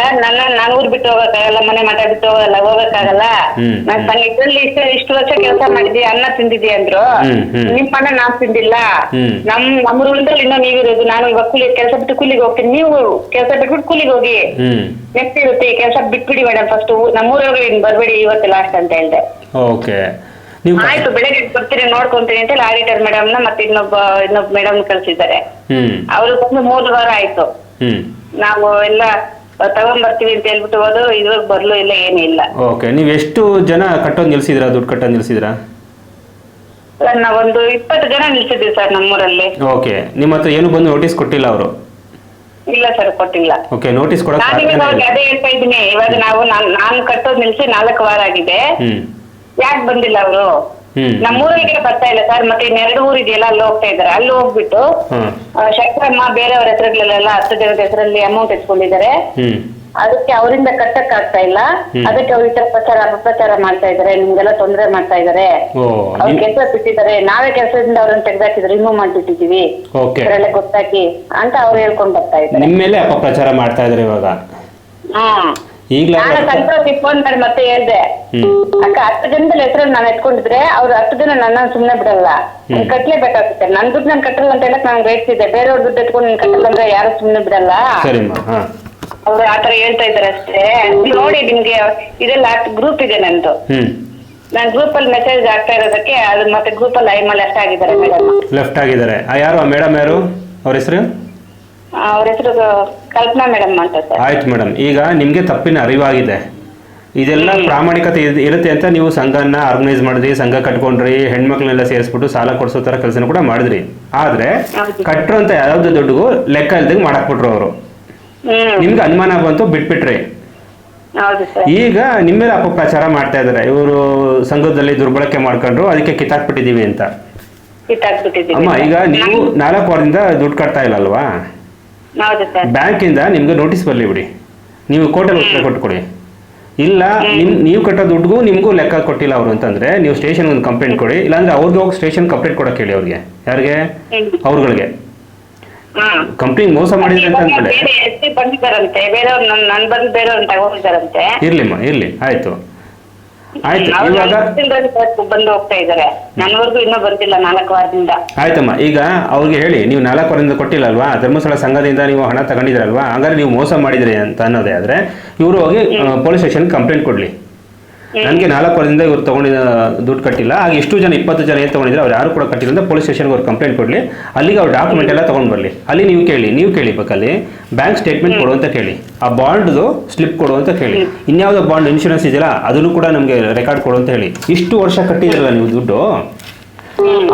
ನಾನು ಊರ್ ಬಿಟ್ಟು ಹೋಗಕ್ಕಾಗಲ್ಲ, ಮನೆ ಮಠ ಬಿಟ್ಟು ಹೋಗಕ್ಕಾಗಲ್ಲ, ನಾನ್ ಸಂಘದಲ್ಲಿ ಇಷ್ಟು ವರ್ಷ ಕೆಲಸ ಮಾಡಿದ್ವಿ, ಅನ್ನ ತಿಂದಿದ್ದಿ ಅಂದ್ರು, ನಿಮ್ ಅನ್ನ ನಾನ್ ತಿಂದಿಲ್ಲ, ನಮ್ಮ ರೂಲ್ದಲ್ಲಿ ಇನ್ನೂ ನೀವಿರೋದು, ನಾನು ಇವಾಗ ಕೆಲಸ ಬಿಟ್ಟು ಕೂಲಿಗೆ ಹೋಗ್ತೀನಿ, ನೀವು ಕೆಲಸ ಬಿಟ್ಬಿಟ್ಟು ಕೂಲಿಗೆ ಹೋಗಿ, ನೆಕ್ಸ್ಟ್ ಇರುತ್ತೆ ಕೆಲಸ ಬಿಟ್ಬಿಡಿ ಮೇಡಮ್, ಫಸ್ಟ್ ನಮ್ಮೂರೊಳಗೆ ಬರ್ಬೇಡಿ ಇವತ್ತು ಲಾಸ್ಟ್ ಅಂತ ಹೇಳ್ದೆ. ಓಕೆ ಆಯ್ತು ಬೆಳಗ್ಗೆ ಬರ್ತೀನಿ ನೋಡ್ಕೊಂತೀನಿ ಅಂತ ಆಡಿಟರ್ ಮೇಡಮ್ ನ ಮತ್ತೆ ಇನ್ನೊಬ್ಬ ಮೇಡಮ್ ಕಳ್ಸಿದ್ದಾರೆ. ಅವ್ರು ಬಂದು 3 ವಾರ ಆಯ್ತು, ನಾವು ಎಲ್ಲ ತಗೊಂಡ್ಬರ್ತೀವಿ ಅಂತ ಹೇಳ್ಬಿಟ್ಟು ಹೋದ್ರು, ಇವಾಗ ಬರ್ಲು ಇಲ್ಲ ಏನಿಲ್ಲ. ಓಕೆ, ನೀವ್ ಎಷ್ಟು ಜನ ಕಟ್ಟೋದು ನಿಲ್ಸಿದ್ರಾ, ದುಡ್ಡು ಕಟ್ಟೋದು ನಿಲ್ಸಿದ್ರಾ? ನಾವೊಂದು 20 ಜನ ನಿಲ್ಸಿದ್ವಿ ಸರ್ ನಮ್ಮೂರಲ್ಲಿ. ಓಕೆ, ನಿಮ್ಮ ಹತ್ರ ಏನು ಬಂದು ನೋಟಿಸ್ ಕೊಟ್ಟಿಲ್ಲ ಅವರು? ಇಲ್ಲ ಸರ್ ಕೊಟ್ಟಿಲ್ಲ. ಓಕೆ, ನೋಟಿಸ್ ಕೊಡೋಕೆ ಅದೇ ಹೇಳ್ತಾ ಇದ್ದೀನಿ, ಇವಾಗ ನಾನು ಕಟ್ಟೋದು ನಿಲ್ಸಿ 4 ವಾರ ಆಗಿದೆ, ಯಾಕೆ ಬಂದಿಲ್ಲ ಅವರು? ನಮ್ಮೂರಿಗೆ ಬರ್ತಾ ಇಲ್ಲ ಸರ್. ಮತ್ತೆ 2 ಊರ್ ಇದೆಯಲ್ಲ ಅಲ್ಲಿ ಹೋಗ್ತಾ ಇದಾರೆ, ಅಲ್ಲಿ ಹೋಗ್ಬಿಟ್ಟು ಶಂಕರಮ್ಮ ಬೇರೆಯವ್ರ ಹೆಸರುಗಳೆಲ್ಲ 10 ಜನದ ಹೆಸರಲ್ಲಿ ಅಮೌಂಟ್ ಎತ್ಕೊಂಡಿದ್ದಾರೆ, ಅದಕ್ಕೆ ಅವರಿಂದ ಕಟ್ಟಕ್ ಆಗ್ತಾ ಇಲ್ಲ. ಅದಕ್ಕೆ ಅವ್ರ ಈ ತರ ಅಪಪ್ರಚಾರ ಮಾಡ್ತಾ ಇದಾರೆ, ನಿಮ್ಗೆಲ್ಲ ತೊಂದರೆ ಮಾಡ್ತಾ ಇದಾರೆ, ಅವ್ರ ಕೆಲಸ ಬಿಟ್ಟಿದ್ದಾರೆ, ನಾವೇ ಕೆಲಸದಿಂದ ಅವ್ರನ್ನ ತೆಗ್ದಾಕಿದ್ರೆ ರಿಮೂವ್ ಮಾಡ್ಬಿಟ್ಟಿದೀವಿ ಎಲ್ಲ ಗೊತ್ತಾಗಿ ಅಂತ ಅವ್ರು ಹೇಳ್ಕೊಂಡ್ ಬರ್ತಾ ಇದ್ದಾರೆ. ನಿಮ್ಮ ಮೇಲೆ ಅಪಪ್ರಚಾರ ಮಾಡ್ತಾ ಇದಾರೆ ಇವಾಗ. ನಾನು ಸಂಕ್ರಾಂತಿ ಫೋನ್ ಮಾಡಿ ಮತ್ತೆ ಹೇಳ್ದೆ, ಅಕ್ಕ 10 ಜನದಲ್ಲಿ ಹೆಸರಲ್ಲಿ ನಾನು ಎತ್ಕೊಂಡಿದ್ರೆ ಅವ್ರು 10 ಜನ ನನ್ನ ಸುಮ್ನೆ ಬಿಡಲ್ಲ, ನನ್ ಕಟ್ಲೇಬೇಕಾಗುತ್ತೆ. ನನ್ ದುಡ್ಡು ನಾನು ಕಟ್ಟಲ್ಲ ಅಂತ ಹೇಳಕ್ ನಾನು ಬಯಸ್ತಿದ್ದೆ, ಬೇರೆಯವ್ರ ದುಡ್ಡು ಎತ್ಕೊಂಡು ನೀನ್ ಕಟ್ಟಲ್ಲ ಅಂದ್ರೆ ಯಾರು ಸುಮ್ನೆ ಬಿಡಲ್ಲ. ಅವ್ರು ಆತರ ಹೇಳ್ತಾ ಇದಾರೆ ಅಷ್ಟೇ. ನೋಡಿ ನಿಮ್ಗೆ ಇದೆಲ್ಲ ಗ್ರೂಪ್ ಇದೆ ನಂದು, ನಾನ್ ಗ್ರೂಪ್ ಅಲ್ಲಿ ಮೆಸೇಜ್ ಆಗ್ತಾ ಇರೋದಕ್ಕೆ ಅದು ಮತ್ತೆ ಗ್ರೂಪ್ ಅಲ್ಲಿ ಐಮಲ್ ಲೆಫ್ಟ್ ಆಗಿದ್ದಾರೆ ಮೇಡಮ್. ಲೆಫ್ಟ್ ಆಗಿದ್ದಾರೆ ಯಾರು ಮೇಡಮ್? ಯಾರು ಅವ್ರ ಹೆಸರು? ಅವ್ರ ಹೆಸರು ಕಲ್ಪನಾ ಮೇಡಮ್ ಅಂತ ಸರ್. ಆಯ್ತು ಮೇಡಮ್, ಈಗ ನಿಮ್ಗೆ ತಪ್ಪಿನ ಅರಿವಾಗಿದೆ, ಇದೆಲ್ಲ ಪ್ರಾಮಾಣಿಕತೆ ಇರುತ್ತೆ ಅಂತ ನೀವು ಸಂಘನ ಆರ್ಗನೈಸ್ ಮಾಡಿದ್ರಿ, ಸಂಘ ಕಟ್ಕೊಂಡ್ರಿ, ಹೆಣ್ಮಕ್ಳನ್ನೆಲ್ಲ ಸೇರಿಸ್ಬಿಟ್ಟು ಸಾಲ ಕೊಡಿಸೋ ತರ ಕೆಲಸನ ಕೂಡ ಮಾಡಿದ್ರಿ. ಆದ್ರೆ ಕಟ್ರು ಅಂತ ಯಾವ್ದು ದುಡ್ಡುಗೂ ಲೆಕ್ಕ ಇಲ್ದಂಗೆ ಮಾಡಾಕ್ಬಿಟ್ರು ಅವರು. ನಿಮ್ಗೆ ಅನುಮಾನ ಬಂತು, ಬಿಟ್ಬಿಟ್ರಿ. ಈಗ ನಿಮ್ಮ ಮೇಲೆ ಅಪಪ್ರಚಾರ ಮಾಡ್ತಾ ಇದಾರೆ, ಇವರು ಸಂಘದಲ್ಲಿ ದುರ್ಬಳಕೆ ಮಾಡ್ಕೊಂಡ್ರು, ಅದಕ್ಕೆ ಕಿತ್ತಾಕ್ಬಿಟ್ಟಿದೀವಿ ಅಂತ. ಅಮ್ಮ ಈಗ ನೀವು 4 ವಾರದಿಂದ ದುಡ್ಡು ಕಟ್ತಾ ಇಲ್ಲ ಅಲ್ವಾ? ಬ್ಯಾಂಕ್ ಇಂದ ನಿಮ್ಗೆ ನೋಟಿಸ್ ಬರ್ಲಿ ಬಿಡಿ, ನೀವು ಕೋರ್ಟಲ್ಲಿ ಉತ್ತರ ಕೊಟ್ಕೊಡಿ. ಇಲ್ಲ ನೀವು ಕಟ್ಟೋ ದುಡ್ಡುಗೂ ನಿಮ್ಗೂ ಲೆಕ್ಕ ಕೊಟ್ಟಿಲ್ಲ ಅವರು ಅಂತಂದ್ರೆ ನೀವು ಸ್ಟೇಷನ್ ಒಂದು ಕಂಪ್ಲೇಂಟ್ ಕೊಡಿ. ಇಲ್ಲಾಂದ್ರೆ ಅವ್ರಿಗೆ ಹೋಗಿ ಸ್ಟೇಷನ್ ಕಂಪ್ಲೇಂಟ್ ಕೊಡಕ್ಕೆ ಹೇಳಿ ಅವ್ರಿಗೆ. ಯಾರಿಗೆ? ಅವ್ರಗಳಿಗೆ. ಕಂಪ್ನಿ ಮೋಸ ಮಾಡಿದ್ರೆ ಅಂತ ಇರ್ಲಿಮ್ಮ, ಇರ್ಲಿ, ಆಯ್ತು ಆಯ್ತು. ಇವಾಗ ಬಂದು ಹೋಗ್ತಾ ಇದಾರೆ, ನನ್ವರ್ಗು ಇನ್ನೂ ಬಂದಿಲ್ಲ 4 ವಾರದಿಂದ. ಆಯ್ತಮ್ಮ, ಈಗ ಅವ್ರಿಗೆ ಹೇಳಿ ನೀವು 4 ವಾರದಿಂದ ಕೊಟ್ಟಿಲ್ಲ ಅಲ್ವಾ, ಧರ್ಮಸ್ಥಳ ಸಂಘದಿಂದ ನೀವು ಹಣ ತಗೊಂಡಿದ್ರಲ್ವಾ, ಹಂಗಾದ್ರೆ ನೀವು ಮೋಸ ಮಾಡಿದ್ರಿ ಅಂತ ಅನ್ನೋದೇ ಆದ್ರೆ ಇವರು ಹೋಗಿ ಪೊಲೀಸ್ ಸ್ಟೇಷನ್ ಕಂಪ್ಲೇಂಟ್ ಕೊಡ್ಲಿ. ನನಗೆ 4 ವಾರದಿಂದ ಇವ್ರು ತಗೊಂಡಿದ್ದ ದುಡ್ಡು ಕಟ್ಟಿಲ್ಲ, ಆಗ ಎಷ್ಟು ಜನ 20 ಜನ ಏನು ತಗೊಂಡಿದ್ರೆ ಅವ್ರು ಯಾರು ಕೂಡ ಕಟ್ಟಿಲ್ಲ ಅಂತ ಪೊಲೀಸ್ ಸ್ಟೇಷನ್ಗೆ ಅವ್ರು ಕಂಪ್ಲೇಂಟ್ ಕೊಡಲಿ. ಅಲ್ಲಿಗೆ ಅವ್ರು ಡಾಕ್ಯುಮೆಂಟ್ ಎಲ್ಲ ತಗೊಂಡು ಬರಲಿ. ಅಲ್ಲಿ ನೀವು ಕೇಳಿ ಬೇಕಲ್ಲಿ ಬ್ಯಾಂಕ್ ಸ್ಟೇಟ್ಮೆಂಟ್ ಕೊಡು ಅಂತ ಕೇಳಿ, ಆ ಬಾಂಡ್ದು ಸ್ಲಿಪ್ ಕೊಡು ಅಂತ ಕೇಳಿ, ಇನ್ಯಾವುದೋ ಬಾಂಡ್ ಇನ್ಶೂರೆನ್ಸ್ ಇದೆಯಲ್ಲ ಅದನ್ನು ಕೂಡ ನಮಗೆ ರೆಕಾರ್ಡ್ ಕೊಡು ಅಂತ ಹೇಳಿ. ಇಷ್ಟು ವರ್ಷ ಕಟ್ಟಿದ್ರಲ್ಲ ನೀವು ದುಡ್ಡು,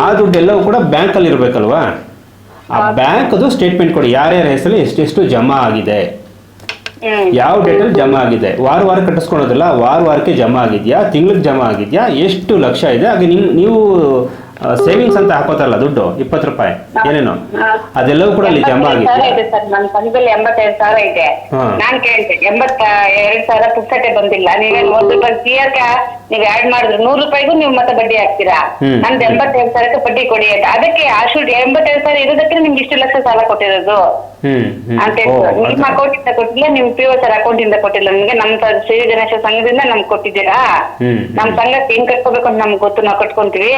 ಆ ದುಡ್ಡೆಲ್ಲವೂ ಕೂಡ ಬ್ಯಾಂಕಲ್ಲಿ ಇರಬೇಕಲ್ವಾ? ಆ ಬ್ಯಾಂಕ್ದು ಸ್ಟೇಟ್ಮೆಂಟ್ ಕೊಡಿ, ಯಾರ್ಯಾರ ಹೆಸರಲ್ಲಿ ಎಷ್ಟೆಷ್ಟು ಜಮಾ ಆಗಿದೆ, ಯಾವ ಡೇಟಲ್ಲಿ ಜಮಾ ಆಗಿದೆ, ವಾರ ಕಟ್ಟಿಸ್ಕೊಳೋದಿಲ್ಲ, ವಾರಕ್ಕೆ ಜಮಾ ಆಗಿದ್ಯಾ, ತಿಂಗಳಿಗೆ ಜಮಾ ಆಗಿದ್ಯಾ, ಎಷ್ಟು ಲಕ್ಷ ಇದೆ, ಹಾಗೆ ನೀವು ಸೇವಿಂಗ್ಸ್ ಅಂತ ಹಾಕೋತಾರಲ್ಲ ದುಡ್ಡು 20 ರೂಪಾಯಿ ಏನೇನೋ, ಅದೆಲ್ಲವೂ ಕೂಡ ಅಲ್ಲಿ ಜಮಾ ಆಗಿದೆ. ನನ್ನ ಸಂಘದಲ್ಲಿ 85,000 ಇದೆ. ನಾನ್ ಕೇಳ್ತೆ 82,000 ಪುಸ್ತಕ ಬಂದಿಲ್ಲ, ನೀವೇನು 1 ರೂಪಾಯಿ ಕ್ಲಿಯರ್ ನೀವು ಆಡ್ ಮಾಡಿದ್ರೆ 100 ರೂಪಾಯಿಗೂ ನೀವು ಮತ್ತೆ ಬಡ್ಡಿ ಹಾಕ್ತೀರಾ. ನಂದು 82,000 ಬಡ್ಡಿ ಕೊಡಿ ಅಂತ. ಅದಕ್ಕೆ ಆ ಶುಡ್ 82,000 ಇರೋದಕ್ಕೆ ನಿಮ್ಗೆ ಇಷ್ಟು ಲಕ್ಷ ಸಾಲ ಕೊಟ್ಟಿರೋದು ಅಂತ ನಿಮ್ಮ ಅಕೌಂಟ್ ಇಂದ ಕೊಟ್ಟಿಲ್ಲ, ನಿಮ್ POSR ಅಕೌಂಟ್ ಇಂದ ಕೊಟ್ಟಿಲ್ಲ. ನಿಮ್ಗೆ ನಮ್ಮ ಶ್ರೀ ಗಣೇಶ ಸಂಘದಿಂದ ನಮ್ಗೆ ಕೊಟ್ಟಿದ್ದೀರಾ. ನಮ್ ಸಂಘಕ್ಕೆ ಹೆಂಗ್ ಕಟ್ಕೋಬೇಕು ಅಂತ ನಮ್ಗೆ ಗೊತ್ತು, ನಾವು ಕಟ್ಕೊಂತೀವಿ.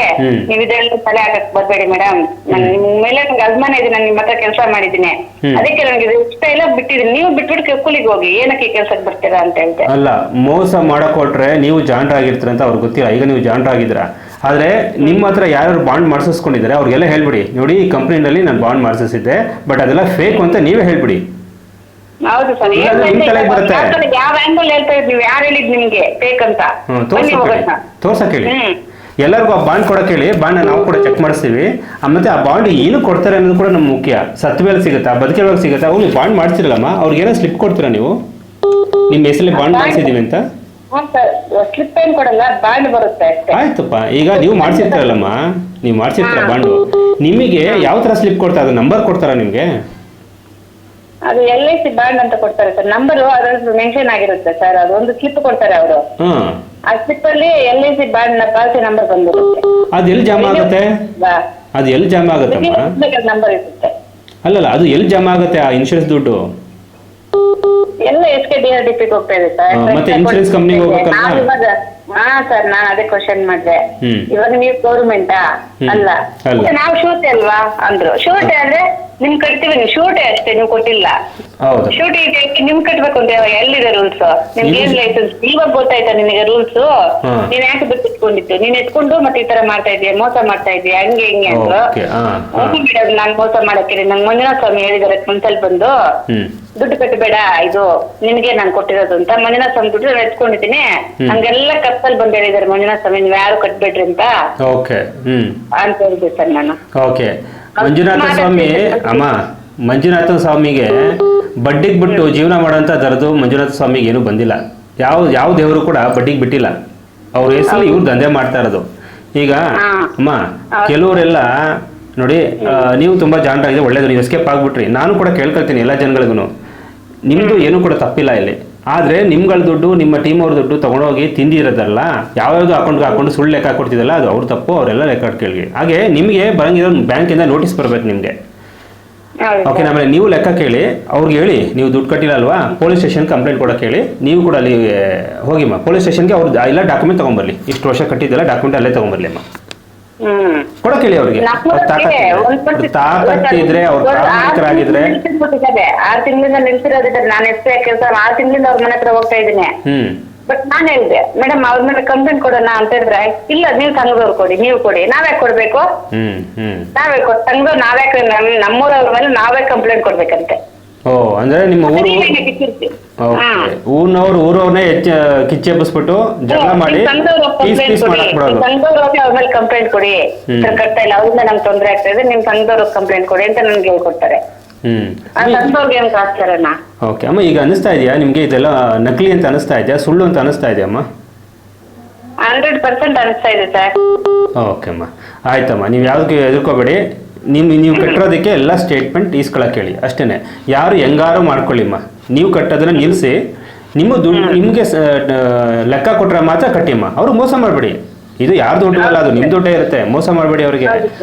ನೀವ್ ಇದೆಲ್ಲ ತಲೆ ಹಾಕಕ್ ಬರ್ಬೇಡಿ ಮೇಡಮ್. ನಿಮ್ ಮೇಲೆ ನಂಗೆ ಅಭಿಮಾನ ಇದೆ, ನಾನು ನಿಮ್ಮ ಹತ್ರ ಕೆಲಸ ಮಾಡಿದ್ದೀನಿ, ಅದಕ್ಕೆ ನನಗೆ ಇಷ್ಟ ಇಲ್ಲ, ಬಿಟ್ಟಿದ್ದೀನಿ. ನೀವು ಬಿಟ್ಬಿಟ್ಟು ಕೂಲಿಗೆ ಹೋಗಿ, ಏನಕ್ಕೆ ಕೆಲ್ಸಕ್ಕೆ ಬರ್ತೀರಾ ಅಂತ ಹೇಳ್ತೆ. ಅಲ್ಲ, ಮೋಸ ಮಾಡಕೊಟ್ರೆ ನೀವು ಜಾಣರಾಗಿರ್ತೀರ ಅಂತ ಅವ್ರಿಗೆ ಗೊತ್ತಿಲ್ಲ. ಈಗ ನೀವು ಜಾಣರಾಗಿದ್ರ, ಆದ್ರೆ ನಿಮ್ಮ ಹತ್ರ ಯಾರು ಬಾಂಡ್ ಮಾಡಿಸ್ಕೊಂಡಿದ್ದಾರೆ ಅವ್ರಿಗೆಲ್ಲ ಹೇಳ್ಬಿಡಿ, ನೋಡಿ ಈ ಕಂಪ್ನಿನಲ್ಲಿ ನಾನು ಬಾಂಡ್ ಮಾಡಿಸಿದ್ದೆ, ಬಟ್ ಅದೆಲ್ಲ ಫೇಕ್ ಅಂತ ನೀವೇ ಹೇಳ್ಬಿಡಿ. ಹೌದು ಸರ್, ಯಾವ ಆಂಗಲ್ ಹೇಳ್ತಾ ಇದ್ ನೀವು, ಯಾರು ಹೇಳಿದ್ ನಿಮ್ಗೆ ಫೇಕ್ ಅಂತ ತೋರ್ಸಕ್ ಹೇಳಿ. ಎಲ್ಲರಿಗೂ ಆ ಬಾಂಡ್ ಕೊಡಕ್ಕೆ ಹೇಳಿ, ಬಾಂಡ್ ನಾವು ಕೂಡ ಚೆಕ್ ಮಾಡಿಸ್ತೀವಿ. ಮತ್ತೆ ಆ ಬಾಂಡ್ ಏನು ಕೊಡ್ತಾರೆ ಅನ್ನೋದು ಕೂಡ ನಮ್ಗೆ ಮುಖ್ಯ. ಸತ್ವೇಲೆ ಸಿಗುತ್ತಾ, ಬದುಕಿರುವಾಗ ಸಿಗುತ್ತಾ, ಅವ್ರಿಗೆ ಬಾಂಡ್ ಮಾಡ್ತಿರಲ್ಲಮ್ಮ, ಅವ್ರಿಗೆ ಏನೋ ಸ್ಲಿಪ್ ಕೊಡ್ತೀರಾ ನೀವು, ನಿಮ್ಮ ಹೆಸರಲ್ಲಿ ಬಾಂಡ್ ಮಾಡಿಸಿದೀವಿ ಅಂತ? ಸ್ಲಿಪ್ ಏನ್ ಕೊಡಲ್ಲ, ಬಾಂಡ್ ಬರುತ್ತೆ. ಆಯ್ತಪ್ಪ, ಈಗ ನೀವು ಮಾಡ್ಸಿರ್ತಾರಲ್ಲಮ್ಮ, ನೀವು ಮಾಡ್ಸಿರ್ತೀರ ಬಾಂಡು, ನಿಮಗೆ ಯಾವ ತರ ಸ್ಲಿಪ್ ಕೊಡ್ತಾರೆ, ಅದು ನಂಬರ್ ಕೊಡ್ತಾರ ನಿಮ್ಗೆ? ಅದು LIC ಬಾಂಡ್ ಅಂತ ಕೊಡ್ತಾರೆ ಸರ್, ನಂಬರ್ ಅದ್ರಲ್ಲಿ ಮೆನ್ಷನ್ ಆಗಿರುತ್ತೆ ಸರ್, ಅದೊಂದು ಸ್ಲಿಪ್ ಕೊಡ್ತಾರೆ ಅವರು. ಆ ಸ್ಲಿಪ್ ಅಲ್ಲಿ LIC ಬಾಂಡ್ ಪಾಲಿಸಿ ನಂಬರ್ ಬಂದಿರುತ್ತೆ. ಅದು ಎಲ್ಲಿ ಜಮಾ ಆಗುತ್ತೆ? ಅದು ಎಲ್ಲಿ ಜಮಾ ಆಗುತ್ತಮ್ಮ? ನಂಬರ್ ಇರುತ್ತೆ. ಅಲ್ಲಲ್ಲ, ಅದು ಎಲ್ಲಿ ಜಮಾ ಆಗುತ್ತೆ ಆ ಇನ್ಶೂರೆನ್ಸ್ ದುಡ್ಡು? ಎಲ್ಲ SKDRDP ಹೋಗ್ತಾ ಇದೆ ಸರ್. ಮತ್ತೆ ಇನ್ಶೂರೆನ್ಸ್ ಕಂಪ್ನಿಗೆ ಹೋಗ್ಬೇಕಲ್ಲ? ಹಾ ಸರ್, ನಾನ್ ಅದೇ ಕ್ವಶನ್ ಮಾಡಿದೆ. ಇವಾಗ ನೀವು ಗೌರ್ಮೆಂಟಾ ಅಲ್ಲ, ನಾವು ಶೂರಿಟಿ ಅಲ್ವಾ ಅಂದ್ರು. ಶೂರಿಟಿ ಅಂದ್ರೆ ನಿಮ್ ಕಟ್ತೀವಿ, ನೀವು ಶೂರಿಟಿ ಅಷ್ಟೇ, ನೀವು ಕೊಟ್ಟಿಲ್ಲ. ಶೂರಿಟಿ ಇದೆ, ನಿಮ್ ಕಟ್ಬೇಕು ಅಂತ ಎಲ್ಲಿದೆ ರೂಲ್ಸ್? ನಿಮ್ಗೆ ಏನ್ ಲೈಸೆನ್ಸ್ ಇವಾಗ ಗೊತ್ತಾಯ್ತಾ ನಿನಗೆ ರೂಲ್ಸ್? ನೀನ್ ಯಾಕೆ ಬಿಟ್ಟಿಟ್ಕೊಂಡಿದ್ದು? ನೀನ್ ಎತ್ಕೊಂಡು ಮತ್ತೆ ಈ ತರ ಮಾಡ್ತಾ ಇದೀಯ, ಮೋಸ ಮಾಡ್ತಾ ಇದೀಯ, ಹಂಗೆ ಹಿಂಗೆ ಅಂದ್ರು. ಮೇಡಮ್, ನಾನ್ ಮೋಸ ಮಾಡಕ್ಕೆ ನಂಗೆ ಮಂಜುನಾಥ ಸ್ವಾಮಿ ಹೇಳಿದಾರೆ ಮುನ್ಸಲ್ ಬಂದು, ದುಡ್ಡು ಕಟ್ಟಬೇಡ, ಇದು ನಿನ್ಗೆ ನಾನ್ ಕೊಟ್ಟಿರೋದು ಅಂತ. ಮಂಜುನಾಥ ಸ್ವಾಮಿ ದುಡ್ಡು ನಾನು ಎತ್ಕೊಂಡಿದ್ದೀನಿ, ಹಂಗೆಲ್ಲ ಕತ್ತಲ್ ಬಂದ್ ಹೇಳಿದಾರೆ ಮಂಜುನಾಥ ಸ್ವಾಮಿ, ನೀವ್ ಯಾರು ಕಟ್ಬೇಡ್ರಿ ಅಂತ ಅಂತ ಹೇಳಿದೆ ಸರ್ ನಾನು. ಮಂಜುನಾಥ ಸ್ವಾಮಿ, ಅಮ್ಮ ಮಂಜುನಾಥ ಸ್ವಾಮಿಗೆ ಬಡ್ಡಿಗೆ ಬಿಟ್ಟು ಜೀವನ ಮಾಡೋಂಥ ದರದು ಮಂಜುನಾಥ ಸ್ವಾಮಿಗೆ ಏನು ಬಂದಿಲ್ಲ. ಯಾವ ದೇವರು ಕೂಡ ಬಡ್ಡಿಗೆ ಬಿಟ್ಟಿಲ್ಲ. ಅವ್ರ ಹೆಸರಲ್ಲಿ ಇವ್ರು ದಂಧೆ ಮಾಡ್ತಾ ಇರೋದು. ಈಗ ಅಮ್ಮ, ಕೆಲವರೆಲ್ಲ ನೋಡಿ, ನೀವು ತುಂಬಾ ಜಾಣರಾಗಿದೆ, ಒಳ್ಳೇದು, ನೀವು ಎಸ್ಕೇಪ್ ಆಗ್ಬಿಟ್ರಿ. ನಾನು ಕೂಡ ಕೇಳ್ಕೊಳ್ತೀನಿ ಎಲ್ಲ ಜನಗಳಿಗೂ, ನಿಮ್ದು ಏನು ಕೂಡ ತಪ್ಪಿಲ್ಲ ಇಲ್ಲಿ. ಆದರೆ ನಿಮ್ಗಳ ದುಡ್ಡು ನಿಮ್ಮ ಟೀಮ್ ಅವ್ರ ದುಡ್ಡು ತೊಗೊಂಡೋಗಿ ತಿಂದಿರೋದಲ್ಲ, ಯಾವ್ಯಾವುದು ಅಕೌಂಟ್ಗೆ ಹಾಕೊಂಡು ಸುಳ್ಳು ಲೆಕ್ಕ ಕೊಡ್ತಿದ್ದಲ್ಲ ಅದು ಅವ್ರ ತಪ್ಪು, ಅವರೆಲ್ಲ ಲೆಕ್ಕ ಕೇಳಿ. ಹಾಗೆ ನಿಮಗೆ ಬರಂಗಿರೋ ಬ್ಯಾಂಕಿಂದ ನೋಟಿಸ್ ಬರಬೇಕು ನಿಮಗೆ. ಓಕೆ, ಆಮೇಲೆ ನೀವು ಲೆಕ್ಕ ಕೇಳಿ, ಅವ್ರಿಗೆ ಹೇಳಿ ನೀವು ದುಡ್ಡು ಕಟ್ಟಿಲ್ಲ ಅಲ್ವಾ, ಪೊಲೀಸ್ ಸ್ಟೇಷನ್ ಕಂಪ್ಲೇಂಟ್ ಕೊಡೋಕೆ ಹೇಳಿ. ನೀವು ಕೂಡ ಅಲ್ಲಿ ಹೋಗಿಮ್ಮ ಪೊಲೀಸ್ ಸ್ಟೇಷನ್ಗೆ, ಅವ್ರು ಎಲ್ಲ ಡಾಕ್ಯುಮೆಂಟ್ ತೊಗೊಂಬರ್ಲಿ, ಇಷ್ಟು ವರ್ಷ ಕಟ್ಟಿದ್ದೆಲ್ಲ ಡಾಕ್ಯುಮೆಂಟ್ ಅಲ್ಲೇ ತೊಗೊಂಬರ್ಲಿ ಅಮ್ಮ, ಕೊಡೋಕೆ ಹೇಳಿ ಅವ್ರಿಗೆ. ತಾಕತ್ತಿದ್ರೆ ಅವ್ರು ಪ್ರಾಮಾಣಿಕರಾಗಿದ್ರೆ. 6 ತಿಂಗಳಿಂದ ನಿಲ್ಸಿರೋದಿದ್ರೆ ನಾನು ಎಷ್ಟು ಕೆಲಸ 6 ತಿಂಗಳಿಂದ ಅವ್ರ ಮನೆ ಹತ್ರ ಹೋಗ್ತಾ ಇದ್ದೀನಿ. ಬಟ್ ನಾನ್ ಹೇಳಿದೆ ಮೇಡಮ್ ಅವ್ರ ಮೇಲೆ ಕಂಪ್ಲೇಂಟ್ ಕೊಡೋಣ ಅಂತ ಹೇಳಿದ್ರೆ, ಇಲ್ಲ ನೀವು ಸಂಘದವ್ರು ಕೊಡಿ, ನೀವು ಕೊಡಿ, ನಾವ್ಯಾಕೆ ಕೊಡ್ಬೇಕು, ನಾವೇ ಸಂಘದವ್ರು ನಾವ್ಯಾಕೆ ನಮ್ಮೂರವ್ರ ಮೇಲೆ ನಾವೇ ಕಂಪ್ಲೇಂಟ್ ಕೊಡ್ಬೇಕಂತೆ. ಓ, ಅಂದ್ರೆ ನಿಮ್ಮ ಊರವ್ರನ್ನೇ ಕಿಚ್ಚೆ ಎಬ್ಬಿಸ್ಬಿಟ್ಟು ಜಗಳ ಮಾಡಿ ಸಂಘದವ್ರ ಅವ್ರ ಮೇಲೆ ಕಂಪ್ಲೇಂಟ್ ಕೊಡಿ, ಕಟ್ತಾ ಇಲ್ಲ ಅವ್ರಿಂದ ನಮ್ಗೆ ತೊಂದರೆ ಆಗ್ತಾ ಇದೆ, ನಿಮ್ ಸಂಘದವ್ರ ಕಂಪ್ಲೇಂಟ್ ಕೊಡಿ ಅಂತ ನನ್ಗೆ ಹೇಳ್ಕೊಡ್ತಾರೆ. ಓಕೆ ಅಮ್ಮ, ಈಗ ಅನಿಸ್ತಾ ಇದೆಯಾ ನಿಮ್ಗೆ ಇದೆಲ್ಲ ನಕಲಿ ಅಂತ ಅನಿಸ್ತಾ ಇದೆಯಾ, ಸುಳ್ಳು ಅಂತ ಅನಿಸ್ತಾ ಇದೆಯಾ ಅಮ್ಮ? 100% ಅನಿಸ್ತಾ ಇದೆ ಸರ್. ಓಕೆ ಅಮ್ಮ, ಆಯ್ತಮ್ಮ, ನೀವು ಯಾವ್ದಕ್ಕೆ ಎದುರ್ಕೋಬೇಡಿ. ನೀವು ಕಟ್ಟಿರೋದಕ್ಕೆ ಎಲ್ಲ ಸ್ಟೇಟ್ಮೆಂಟ್ ಈಸ್ಕೊಳಕ್ಕೆ ಹೇಳಿ ಅಷ್ಟೇ. ಯಾರು ಹೆಂಗಾರು ಮಾಡ್ಕೊಳ್ಳಿಮ್ಮ, ನೀವು ಕಟ್ಟೋದನ್ನ ನಿಲ್ಲಿಸಿ, ನಿಮ್ಮ ದುಡ್ಡು ನಿಮಗೆ ಲೆಕ್ಕ ಕೊಟ್ಟರೆ ಮಾತ್ರ ಕಟ್ಟಿಮ್ಮ. ಅವ್ರು ಮೋಸ ಮಾಡಬೇಡಿ, ಇದು ಯಾರು ದುಡ್ಡು ಅಲ್ಲ, ಅದು ನಿಮ್ಮ ದುಡ್ಡೇ ಇರುತ್ತೆ, ಮೋಸ ಮಾಡಬೇಡಿ ಅವರಿಗೆ.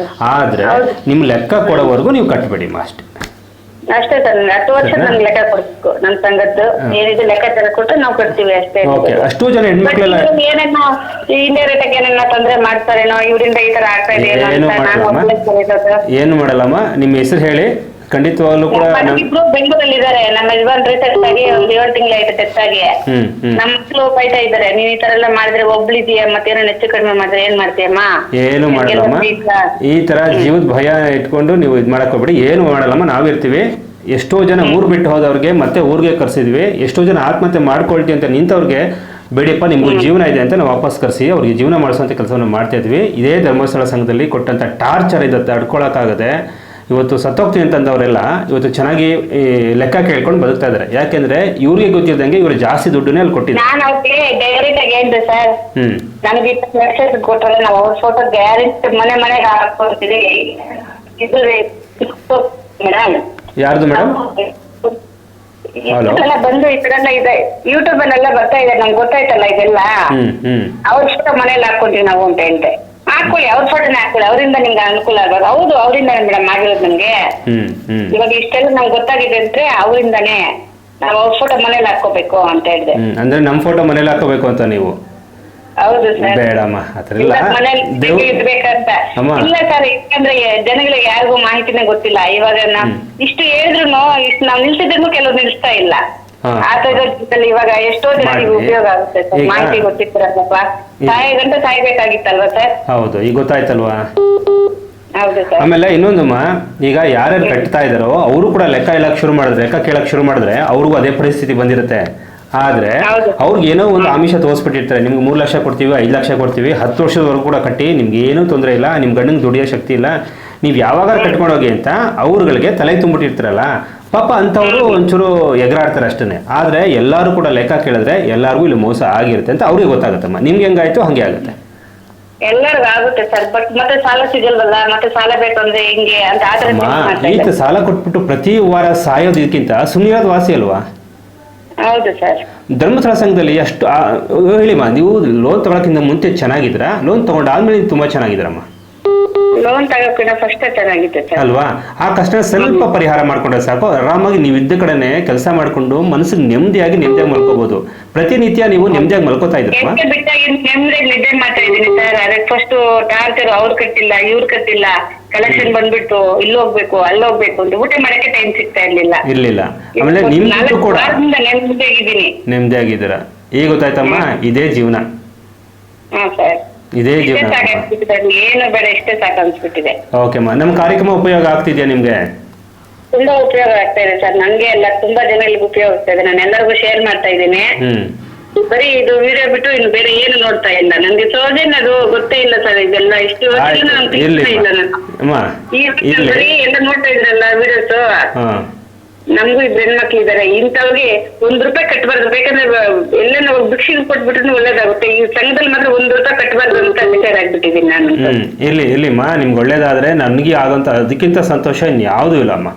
ಆದರೆ ನಿಮ್ಮ ಲೆಕ್ಕ ಕೊಡೋವರೆಗೂ ನೀವು ಕಟ್ಟಬೇಡಿಮ್ಮ ಅಷ್ಟೇ ಸರ್. 10 ವರ್ಷ ನಮ್ಗೆ ಲೆಕ್ಕ ಕೊಡ್ಬೇಕು, ನಮ್ ಸಂಘದ್ದು ಏನಿದೆ ಲೆಕ್ಕಾಚಾರ ಕೊಟ್ಟು ನಾವು ಕಟ್ತೀವಿ ಅಷ್ಟೇ. ಅಷ್ಟು ಜನ ಹೆಣ್ಮಕ್ಳೆಲ್ಲ ಏನೇನ ಇಂಡೈರೆಕ್ಟ್ ಆಗಿ ಏನೇನ ತೊಂದ್ರೆ ಮಾಡ್ತಾರೇನೋ, ಇವರಿಂದ ಈ ತರ ಆಗ್ತಾ ಇದೆ ಏನು ಮಾಡಲ್ಲಮ್ಮ. ನಿಮ್ಮ ಹೆಸರು ಹೇಳಿ, ಖಂಡಿತವಾಗ್ಲೂ ಕೂಡ. ಇಬ್ರು ಬೆಂಗಳೂರಲ್ಲಿ ಇದಾರೆ, ನಮ್ಮ ಯಜಮಾನ್ ರಿಸೆಟ್ ಆಗಿ ಒಂದ್ 7 ತಿಂಗಳಾಯ್ತು ಡೆತ್ ಆಗಿ. ನಮ್ಮ ಮಕ್ಳು ಬೈತಾ ಇದಾರೆ, ನೀವ್ ಈ ತರ ಎಲ್ಲ ಮಾಡಿದ್ರೆ ಒಬ್ಳಿದೀಯ, ಮತ್ತೇನೋ ಹೆಚ್ಚು ಕಡಿಮೆ ಮಾಡಿದ್ರೆ ಏನ್ ಮಾಡ್ತೀಯಮ್ಮ? ಏನು ಮಾಡಲ್ಲಮ್ಮ, ಈ ತರ ಜೀವದ ಭಯ ಇಟ್ಕೊಂಡು ನೀವು ಇದ್ ಮಾಡಕ್ ಹೋಗ್ಬೇಡಿ. ಏನು ಮಾಡಲ್ಲಮ್ಮ, ನಾವಿರ್ತೀವಿ. ಎಷ್ಟೋ ಜನ ಊರ್ ಬಿಟ್ಟು ಹೋದವ್ರಿಗೆ ಮತ್ತೆ ಊರಿಗೆ ಕರ್ಸಿದ್ವಿ, ಎಷ್ಟೋ ಜನ ಆತ್ಮಹತ್ಯೆ ಮಾಡ್ಕೊಳ್ತಿ ಅಂತ ನಿಂತವ್ರಿಗೆ ಬೇಡಿಯಪ್ಪ ನಿಮ್ಗೂ ಜೀವನ ಇದೆ ಅಂತ ನಾವು ವಾಪಸ್ ಕರೆಸಿ ಅವ್ರಿಗೆ ಜೀವನ ಮಾಡಿಸುವಂಥ ಕೆಲಸವನ್ನು ಮಾಡ್ತಾ ಇದ್ವಿ. ಇದೇ ಧರ್ಮಸ್ಥಳ ಸಂಘದಲ್ಲಿ ಕೊಟ್ಟಂಥ ಟಾರ್ಚರ್ ಇದೆ ತಡ್ಕೊಳಕ್ಕಾಗದೆ ಇವತ್ತು ಸತ್ತೋಗ್ತೀನಿ ಅಂತಂದವರೆಲ್ಲ ಇವತ್ತು ಚೆನ್ನಾಗಿ ಲೆಕ್ಕ ಕೇಳ್ಕೊಂಡು ಬದುಕ್ತಾ ಇದಾರೆ. ಯಾಕೆಂದ್ರೆ ಇವ್ರಿಗೆ ಗೊತ್ತಿದ್ದಂಗೆ ಇವರು ಜಾಸ್ತಿ ದುಡ್ಡನ್ನೇ ಅಲ್ಲಿ ಕೊಟ್ಟಿದ್ದಾರೆ. ನಾನು ಅವ್ರಿಗೆ ಡೈರೆಕ್ಟ್ ಆಗಿ ಹೇಳಿದೆ ಸರ್, ನಮ್ಗೆ 20 ಲಕ್ಷ ಕೊಟ್ಟರೆ ನಾವು ಅವ್ರ ಫೋಟೋ ಗ್ಯಾರಂಟಿ ಮನೆಗೆ ಹಾಕೊಡ್ತೀವಿ. ಇದು ಮೇಡಮ್ ಯಾರ್ದು ಮೇಡಮ್? ಬಂದು ಈ ಕಡೆಲ್ಲ ಇದೆ, ಯೂಟ್ಯೂಬ್ ಅಲ್ಲೆಲ್ಲ ಬರ್ತಾ ಇದೆ, ನಮ್ಗೆ ಗೊತ್ತಾಯ್ತಲ್ಲ ಇದೆಲ್ಲ. ಅವ್ರ ಫೋಟೋ ಮನೇಲಿ ಹಾಕೊಂತೀವಿ ನಾವು ಅಂತ ಹೇಳ್ತೆ. ಹಾಕೊಳ್ಳಿ, ಅವ್ರ ಫೋಟೋನೇ ಹಾಕೊಳ್ಳಿ, ಅವರಿಂದ ನಿಮ್ಗೆ ಅನುಕೂಲ ಆಗೋದು. ಹೌದು, ಅವರಿಂದ ಮೇಡಮ್ ಆಗಿರೋದು ನಮ್ಗೆ. ಇವಾಗ ಇಷ್ಟೆಲ್ಲ ನಮ್ಗೆ ಗೊತ್ತಾಗಿದೆ ಅಂದ್ರೆ ಅವರಿಂದಾನೇ. ನಾವು ಅವ್ರ ಫೋಟೋ ಮನೇಲಿ ಹಾಕೋಬೇಕು ಅಂತ ಹೇಳಿದೆ. ಅಂದ್ರೆ ನಮ್ ಫೋಟೋ ಮನೇಲಿ ಹಾಕೋಬೇಕು ಅಂತ ನೀವು? ಹೌದು ಸರ್. ಬೇಡಮ್ಮ, ಮನೇಲಿ ಇರ್ಬೇಕಂತ ಇಲ್ಲ ಸರ್. ಯಾಕಂದ್ರೆ ಜನಗಳಿಗೆ ಯಾರಿಗೂ ಮಾಹಿತಿನೇ ಗೊತ್ತಿಲ್ಲ. ಇವಾಗ ಇಷ್ಟು ಹೇಳಿದ್ರು ಇಷ್ಟು ನಾವ್ ನಿಲ್ಸಿದ್ರು ಕೆಲವ್ರು ನಿಲ್ಸ್ತಾ ಇಲ್ಲ. ಇವಾಗ ಎಷ್ಟೋ ಜನರಿಗೆ ಉಪಯೋಗ ಆಗುತ್ತೆ ಸರ್, ಮಾಹಿತಿ ಗೊತ್ತಿರ್ತಾರಲ್ಲಪ್ಪ. ಗಂಟೆ ಸಾಯ್ಬೇಕಾಗಿತ್ತಲ್ವಾ ಸರ್? ಹೌದು, ಈಗ ಗೊತ್ತಾಯ್ತಲ್ವಾ? ಹೌದು ಸರ್. ಆಮೇಲೆ ಇನ್ನೊಂದಮ್ಮ, ಈಗ ಯಾರ್ಯಾರು ಕಟ್ತಾ ಇದಾರೋ ಅವರು ಕೂಡ ಲೆಕ್ಕ ಕೇಳಕ್ ಶುರು ಮಾಡಿದ್ರೆ ಅವ್ರಿಗೂ ಅದೇ ಪರಿಸ್ಥಿತಿ ಬಂದಿರುತ್ತೆ. ಆದ್ರೆ ಅವ್ರಿಗೆ ಏನೋ ಒಂದು ಆಮಿಷ ತೋರಿಸ್ಬಿಟ್ಟಿರ್ತಾರೆ, ನಿಮ್ಗೆ 3 ಲಕ್ಷ ಕೊಡ್ತೀವಿ, 5 ಲಕ್ಷ ಕೊಡ್ತೀವಿ, 10 ವರ್ಷದವರೆಗೂ ಕೂಡ ಕಟ್ಟಿ, ನಿಮ್ಗೆ ಏನೂ ತೊಂದರೆ ಇಲ್ಲ, ನಿಮ್ ಗಂಡಂಗೆ ದುಡಿಯೋ ಶಕ್ತಿ ಇಲ್ಲ, ನೀವು ಯಾವಾಗ ಕಟ್ಕೊಂಡೋಗಿ ಅಂತ ಅವ್ರುಗಳಿಗೆ ತಲೆ ತುಂಬಿಟ್ಟಿರ್ತಾರಲ್ಲ ಪಾಪ ಅಂತವ್ರು ಒಂಚೂರು ಎಗರಾಡ್ತಾರೆ ಅಷ್ಟೇ. ಆದ್ರೆ ಎಲ್ಲರೂ ಕೂಡ ಲೆಕ್ಕ ಕೇಳಿದ್ರೆ ಎಲ್ಲರಿಗೂ ಇಲ್ಲಿ ಮೋಸ ಆಗಿರುತ್ತೆ ಅಂತ ಅವ್ರಿಗೆ ಗೊತ್ತಾಗುತ್ತಮ್ಮ. ನಿಮ್ಗೆ ಹೆಂಗಾಯ್ತು ಹಂಗೆ ಆಗುತ್ತೆ, ಎಲ್ಲರಿಗೂ ಆಗುತ್ತೆ ಸರ್. ಬಟ್ ಮತ್ತೆ ಸಾಲ ಸಿಗಲ್ವಲ್ಲ, ಮತ್ತೆ ಸಾಲ ಬೇಕಂದ್ರೆ ಹಿಂಗೆ ಅಂತ ಈತ ಸಾಲ ಕೊಟ್ಬಿಟ್ಟು ಪ್ರತಿ ವಾರ ಸಾಯೋದಕ್ಕಿಂತ ಸುಮ್ಮನಿರೋದು ವಾಸಿ ಅಲ್ವಾ? ಹೌದು ಸರ್. ಧರ್ಮಸ್ಥಳ ಸಂಘದಲ್ಲಿ ಅಷ್ಟು ಹೇಳಿಮ್ಮ, ನೀವು ಲೋನ್ ತಗೊಳಕ್ಕಿಂತ ಮುಂಚೆ ಚೆನ್ನಾಗಿದ್ರ, ಲೋನ್ ತಗೊಂಡಾದ್ಮೇಲೆ ತುಂಬಾ ಚೆನ್ನಾಗಿದ್ರಮ್ಮ? ಲೋನ್ ತಗೋಕಿನ ಫಸ್ಟ್ ಚೆನ್ನಾಗಿತ್ತು ಸರ್. ಅಲ್ವಾ? ಆ ಕಷ್ಟ ಸ್ವಲ್ಪ ಪರಿಹಾರ ಮಾಡ್ಕೊಂಡ್ರೆ ಸಾಕು, ಆರಾಮಾಗಿ ನೀವು ಇದ್ದ ಕಡೆನೆ ಕೆಲಸ ಮಾಡ್ಕೊಂಡು ಮನಸ್ಸಿಗೆ ನೆಮ್ಮದಿಯಾಗಿ ಮಲ್ಕೋಬಹುದು. ಪ್ರತಿನಿತ್ಯ ನೀವು ನೆಮ್ಮದಿಯಾಗಿ ಮಲ್ಕೋತಾ ಇದ್ರಮ್ಮ? ನೆಮ್ಮದಿಯಾಗಿ ನಿದ್ದೆ ಮಾಡ್ತಾ ಇದ್ದೀನಿ ಸರ್. ಅದಕ್ಕೆ ಫಸ್ಟ್ ಟಾರ್ಚರ್, ಅವ್ರು ಕಟ್ಟಿಲ್ಲ, ಇವ್ರು ಕಟ್ಟಿಲ್ಲ, ಕಲೆಕ್ಷನ್ ಬಂದ್ಬಿಟ್ಟು ಇಲ್ಲಿ ಹೋಗ್ಬೇಕು ಅಲ್ಲಿ ಹೋಗ್ಬೇಕು ಅಂತ ಊಟ ಮಾಡಕ್ಕೆ ಟೈಮ್ ಸಿಗ್ತಾ ಇರ್ಲಿಲ್ಲ. ಆಮೇಲೆ ನಿಮ್ದು ಕೂಡ ನೆಮ್ಮದಿಯಾಗಿದ್ದೀರಾ? ಈಗ ಗೊತ್ತಾಯ್ತಮ್ಮ, ಇದೇ ಜೀವನ. ಇದೇ ಜೀವನ. ಏನು ಬೇಡ, ಇಷ್ಟೇ ಸಾಕು ಅನ್ಸ್ಬಿಟ್ಟಿದೆ. ಓಕೆ ಅಮ್ಮ, ನಮ್ಮ ಕಾರ್ಯಕ್ರಮ ಉಪಯೋಗ ಆಗ್ತಿದ್ಯಾ ನಿಮ್ಗೆ? ತುಂಬಾ ಉಪಯೋಗ ಆಗ್ತಾ ಇದೆ ಸರ್. ನಂಗೆ ಎಲ್ಲ ತುಂಬಾ ಜನಗಳಿಗೆ ಉಪಯೋಗ ಆಗ್ತಾ ಇದೆ. ನಾನು ಎಲ್ಲರಿಗೂ ಶೇರ್ ಮಾಡ್ತಾ ಇದ್ದೀನಿ. ಬರೀ ಇದು ವಿಡಿಯೋ ಬಿಟ್ಟು ಇನ್ನು ಬೇರೆ ಏನು ನೋಡ್ತಾ ಇಲ್ಲ. ನನ್ಗೆ ಸೋಜನ್ ಅದು ಗೊತ್ತೇ ಇಲ್ಲ ಸರ್. ಇದೆಲ್ಲ ಇಷ್ಟು ಇಲ್ಲ ನಾನು ಬರೀ ಎಲ್ಲ ನೋಡ್ತಾ ಇದ್ರಲ್ಲ ವಿಡಿಯೋಸ್. ನಮಗೂ ಇಬ್ರು ಹೆಣ್ಮಕ್ಳು ಇದಾರೆ. ಇಂಥವ್ರಿಗೆ ₹1 ಕಟ್ಟಬಾರ್ದು. ಬೇಕಂದ್ರೆ ಎಲ್ಲ ಭಿಕ್ಷೆಗೆ ಕೊಟ್ಬಿಟ್ರು ಒಳ್ಳೇದಾಗುತ್ತೆ. ಈ ಸಂಘದಲ್ಲಿ ಮಾತ್ರ ₹1 ಕಟ್ಟಬಾರ್ದು ಅಂತ ಡಿಸೈಡ್ ಆಗ್ಬಿಟ್ಟಿದ್ದೀನಿ ನಾನು. ಇಲ್ಲಿಮ್ಮ, ನಿಮ್ಗೆ ಒಳ್ಳೇದಾದ್ರೆ ನನ್ಗೆ ಆಗೋಂತ ಅದಕ್ಕಿಂತ ಸಂತೋಷ ಇನ್ಯಾವುದೂ ಇಲ್ಲಮ್ಮ.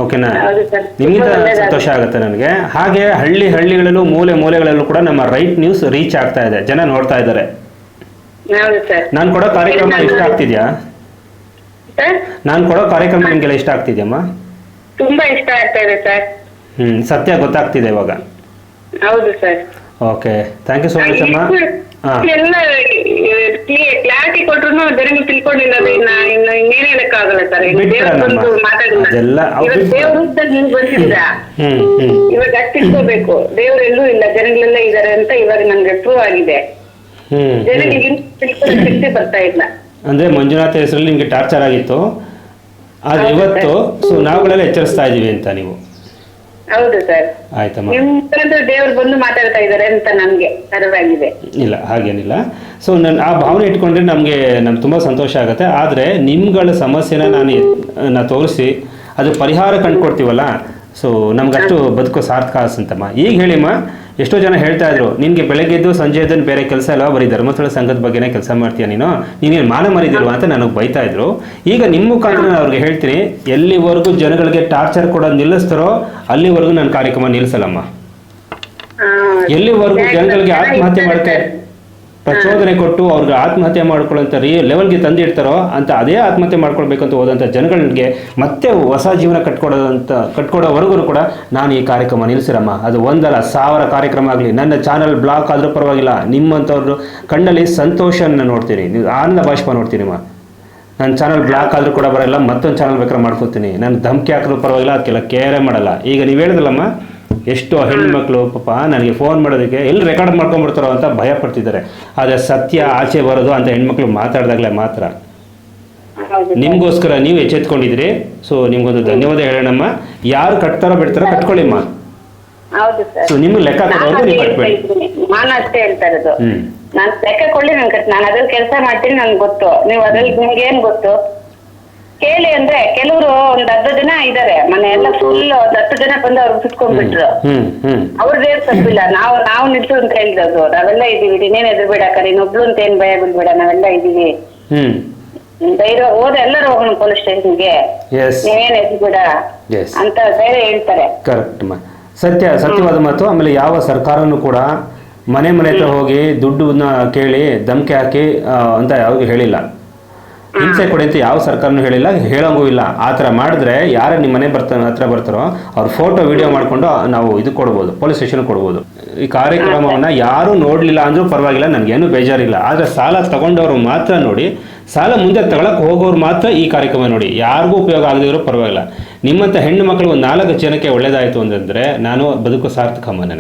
ಓಕೆನಾ? ಹೌದು ಸರ್. ನಿಮ್ಮಿಂದ ತುಂಬಾ ಒಳ್ಳೆದಾಗಿದೆ. ಸಂತೋಷ ಆಗುತ್ತೆ ನನಗೆ. ಹಾಗೆ ಹಳ್ಳಿಗಳಲ್ಲೂ ಮೂಲೆಗಳಲ್ಲೂ ಕೂಡ ನಮ್ಮ ರೈಟ್ ನ್ಯೂಸ್ ರೀಚ್ ಆಗ್ತಾ ಇದೆ, ಜನ ನೋಡ್ತಾ ಇದ್ದಾರೆ. ಹೌದು ಸರ್. ನಾನು ಕೊಡೋ ಕಾರ್ಯಕ್ರಮ ಇಷ್ಟ ಆಗ್ತಿದ್ಯಾ? ಸರ್ ನಾನು ಕೊಡೋ ಕಾರ್ಯಕ್ರಮ ನಿಮಗೆಲ್ಲ ಇಷ್ಟ ಆಗ್ತಿದ್ಯಮ್ಮ? ತುಂಬಾ ಇಷ್ಟ ಆಗ್ತಾ ಇದೆ ಸರ್. ಸತ್ಯ ಗೊತ್ತಾಗ್ತಿದೆ ಇವಾಗ. ಹೌದು sir. Okay, thank you so much ಅಮ್ಮ. ಹಾಂ, ಎಲ್ಲ ಕ್ಲಾರಿಟಿ ಕೊಟ್ರು ಜನಗಳು ತಿಳ್ಕೊಂಡಿಲ್ಲ. ಇನ್ನು ಇನ್ನೇನು ಹೇಳಕ್ಕಾಗಲ್ಲ ಸರ್. ಬಿಟ್ಬಿಡೋಣಮ್ಮ. ಅದೆಲ್ಲ ಅವ್ರು ದೇವ್ರು ನೀವು ಬಂದಿದ್ದೀರಾ, ಇವಾಗ ಅಷ್ಟು ತಿಳ್ಕೋಬೇಕು. ದೇವ್ರು ಎಲ್ಲೂ ಇಲ್ಲ, ಜನಗಳೆಲ್ಲ ಇದಾರೆ ಅಂತ ಇವಾಗ ನನ್ಗೆ ಪ್ರೂವ್ ಆಗಿದೆ. ಜನಗಳಿಗೆ ತಿಳ್ಕೊಳ್ಳೋ ಶಕ್ತಿ ಬರ್ತಾ ಇಲ್ಲ. ಅಂದರೆ ಮಂಜುನಾಥ ಹೆಸರಲ್ಲಿ ನಿಮಗೆ ಟಾರ್ಚರ್ ಆಗಿತ್ತು, ಆದರೆ ಇವತ್ತು ಸೊ ನಾವುಗಳೆಲ್ಲ ಎಚ್ಚರಿಸ್ತಾ ಇದ್ದೀವಿ ಅಂತ ನೀವು. ಹೌದು ಸರ್. ಆಯ್ತಮ್ಮ. ನಿಮ್ ದೇವ್ರು ಬಂದು ಮಾತಾಡ್ತಾ ಇದಾರೆ ಅಂತ ನಮ್ಗೆ ಅರಿವಾಗಿದೆ. ಇಲ್ಲ, ಹಾಗೇನಿಲ್ಲ. ಸೊ ನಾನು ಆ ಭಾವನೆ ಇಟ್ಕೊಂಡ್ರೆ ನಮ್ಗೆ ತುಂಬ ಸಂತೋಷ ಆಗುತ್ತೆ. ಆದರೆ ನಿಮ್ಗಳ ಸಮಸ್ಯೆನ ನಾನು ತೋರಿಸಿ ಅದು ಪರಿಹಾರ ಕಂಡುಕೊಡ್ತೀವಲ್ಲ, ಸೊ ನಮ್ಗಷ್ಟು ಬದುಕೋ ಸಾರ್ಥಕ ಅನ್ಸುತ್ತಮ್ಮ. ಈಗ ಹೇಳಿಮ್ಮ, ಎಷ್ಟೋ ಜನ ಹೇಳ್ತಾ ಇದ್ರು ನಿನಗೆ ಬೆಳಗ್ಗೆದ್ದು ಸಂಜೆ ಎದ್ದು ಬೇರೆ ಕೆಲಸ ಇಲ್ಲ, ಬರೀ ಧರ್ಮಸ್ಥಳ ಸಂಘದ ಬಗ್ಗೆನೇ ಕೆಲಸ ಮಾಡ್ತೀಯ ನೀನೇನು ಮಾನ ಮರಿದಿಲ್ವಾ ಅಂತ ನನಗೆ ಬೈತಾ ಇದ್ರು. ಈಗ ನಿಮ್ಮ ಮುಖಾಂತರ ನಾನು ಅವ್ರಿಗೆ ಹೇಳ್ತೀನಿ, ಎಲ್ಲಿವರೆಗೂ ಜನಗಳಿಗೆ ಟಾರ್ಚರ್ ಕೊಡೋದು ನಿಲ್ಲಿಸ್ತಾರೋ ಅಲ್ಲಿವರೆಗೂ ನನ್ನ ಕಾರ್ಯಕ್ರಮ ನಿಲ್ಲಿಸಲ್ಲಮ್ಮ. ಎಲ್ಲಿವರೆಗೂ ಜನಗಳಿಗೆ ಆತ್ಮಹತ್ಯೆ ಮಾಡ್ತಾರೆ ಪ್ರಚೋದನೆ ಕೊಟ್ಟು ಅವ್ರಿಗೆ ಆತ್ಮಹತ್ಯೆ ಮಾಡ್ಕೊಳ್ಳೋಂಥ ಲೆವೆಲ್ಗೆ ತಂದಿಡ್ತಾರೋ ಅಂತ ಅದೇ ಆತ್ಮಹತ್ಯೆ ಮಾಡ್ಕೊಳ್ಬೇಕಂತ ಹೋದಂಥ ಜನಗಳಿಗೆ ಮತ್ತೆ ಹೊಸ ಜೀವನ ಕಟ್ಕೊಡೋವರೆಗೂ ಕೂಡ ನಾನು ಈ ಕಾರ್ಯಕ್ರಮ ನಿಲ್ಲಿಸಿರಮ್ಮ. ಅದು ಒಂದಲ್ಲ 1000 ಕಾರ್ಯಕ್ರಮ ಆಗಲಿ, ನನ್ನ ಚಾನಲ್ ಬ್ಲಾಕ್ ಆದರೂ ಪರವಾಗಿಲ್ಲ, ನಿಮ್ಮಂಥವ್ರು ಕಣ್ಣಲ್ಲಿ ಸಂತೋಷನ ನೋಡ್ತೀನಿ, ನೀವು ಆನಂದ ಬಾಷ್ಪ ನೋಡ್ತೀನಿಮ್ಮ. ನನ್ನ ಚಾನಲ್ ಬ್ಲಾಕ್ ಆದರೂ ಕೂಡ ಬರೋಲ್ಲ, ಮತ್ತೊಂದು ಚಾನಲ್ ಬೇಕಾದ್ರೆ ಮಾಡ್ಕೊತೀನಿ. ನಾನು ಧಮಕಿ ಹಾಕಿದ್ರು ಪರವಾಗಿಲ್ಲ, ಅದಕ್ಕೆಲ್ಲ ಕೇರೇ ಮಾಡಲ್ಲ. ಈಗ ನೀವು ಹೇಳಿದ್ರಲ್ಲಮ್ಮ, ಎಷ್ಟೋ ಹೆಣ್ಮಕ್ಳು ಪಾಪ ನನಗೆ ಫೋನ್ ಮಾಡೋದಕ್ಕೆ ಎಲ್ಲಿ ರೆಕಾರ್ಡ್ ಮಾಡ್ಕೊಂಡ್ಬಿಡ್ತಾರೋ ಅಂತ ಭಯ ಪಡ್ತಿದ್ದಾರೆ. ಆದರೆ ಸತ್ಯ ಆಚೆ ಬರೋದು ಅಂತ ಹೆಣ್ಮಕ್ಳು ಮಾತಾಡಿದಾಗಲೇ ಮಾತ್ರ. ನಿಮಗೋಸ್ಕರ ನೀವು ಎಚ್ಚೆತ್ಕೊಂಡಿದ್ರಿ, ಸೊ ನಿಮ್ಗೊಂದು ಧನ್ಯವಾದ ಹೇಳೋಣಮ್ಮ. ಯಾರು ಕಟ್ತಾರೋ ಬಿಡ್ತಾರೋ ಕಟ್ಕೊಳ್ಳಿಮ್ಮ. ಸೊ ನಿಮ್ಗೆ ಲೆಕ್ಕ ಕೊಡೋದು ನೀವು ಕಟ್ಬೇಡಿ. ನಾನು ಅಷ್ಟೇ ಹೇಳ್ತಾ ಇರೋದು, ನಾನು ಲೆಕ್ಕ ಕೊಳ್ಳಿ, ನಾನು ಅದ್ರಲ್ಲಿ ಕೆಲಸ ಮಾಡ್ತೀನಿ, ನನ್ಗೆ ಗೊತ್ತು. ನೀವು ಅದ್ರಲ್ಲಿ ನಿಮ್ಗೆ ಏನ್ ಗೊತ್ತು ಕೇಳಿ ಅಂದ್ರೆ, ಕೆಲವರು ಒಂದ್ 10 ಜನ ಇದಾರೆ, ಮನೆ ಎಲ್ಲ ಫುಲ್ 10 ಜನ ಬಂದು ಅವ್ರು ಸುತ್ಕೊಂಡ್ಬಿಟ್ರು. ಅವ್ರದ್ದೇನ್ ತಪ್ಪಿಲ್ಲ, ನಾವು ನಿಲ್ಸು ಅಂತ ಹೇಳಿರೋದು. ನಾವೆಲ್ಲ ಇದೀವಿ, ಇನ್ನೇನ್ ಎದುರ್ಬೇಡ ಕರೆ, ಇನ್ನೊಬ್ಳು ಅಂತ ಏನ್ ಭಯ ಬಿಡ್ಬೇಡ, ನಾವೆಲ್ಲ ಇದೀವಿ, ಧೈರ್ಯ ಹೋದ ಎಲ್ಲರೂ ಹೋಗೋಣ ಪೊಲೀಸ್ ಸ್ಟೇಷನ್ಗೆ, ನೀವೇನ್ ಎದ್ಬೇಡ ಅಂತ ಬೇರೆ ಹೇಳ್ತಾರೆ. ಕರೆಕ್ಟ್ ಅಮ್ಮ, ಸತ್ಯವಾದ ಮಾತು. ಆಮೇಲೆ ಯಾವ ಸರ್ಕಾರನೂ ಕೂಡ ಮನೆ ಹತ್ರ ಹೋಗಿ ದುಡ್ಡನ್ನ ಕೇಳಿ ಧಮಕಿ ಹಾಕಿ ಅಂತ ಯಾವಾಗ ಹೇಳಿಲ್ಲ. ಹಿಂಸೆ ಕೊಡಿ ಅಂತ ಯಾವ ಸರ್ಕಾರನೂ ಹೇಳಿಲ್ಲ, ಹೇಳೋಂಗೂ ಇಲ್ಲ. ಆ ಥರ ಮಾಡಿದ್ರೆ ಯಾರೇ ನಿಮ್ಮ ಮನೆ ಹತ್ರ ಬರ್ತಾರೋ ಅವ್ರ ಫೋಟೋ ವಿಡಿಯೋ ಮಾಡಿಕೊಂಡು ನಾವು ಇದು ಕೊಡ್ಬೋದು, ಪೊಲೀಸ್ ಸ್ಟೇಷನ್ ಕೊಡ್ಬೋದು. ಈ ಕಾರ್ಯಕ್ರಮವನ್ನು ಯಾರೂ ನೋಡಲಿಲ್ಲ ಅಂದರೂ ಪರವಾಗಿಲ್ಲ, ನನಗೇನು ಬೇಜಾರಿಲ್ಲ. ಆದರೆ ಸಾಲ ತಗೊಂಡವರು ಮಾತ್ರ ನೋಡಿ, ಸಾಲ ಮುಂದೆ ತಗೊಳಕ್ಕೆ ಹೋಗೋರು ಮಾತ್ರ ಈ ಕಾರ್ಯಕ್ರಮ ನೋಡಿ. ಯಾರಿಗೂ ಉಪಯೋಗ ಆಗದಿರೋ ಪರವಾಗಿಲ್ಲ. ನಿಮ್ಮಂಥ ಹೆಣ್ಣು ಮಕ್ಕಳು ಒಂದು 4 ಜನಕ್ಕೆ ಒಳ್ಳೇದಾಯಿತು ಅಂತಂದರೆ ನಾನು ಬದುಕು ಸಾರ್ಥಕಮ್ಮ ನನಗೆ.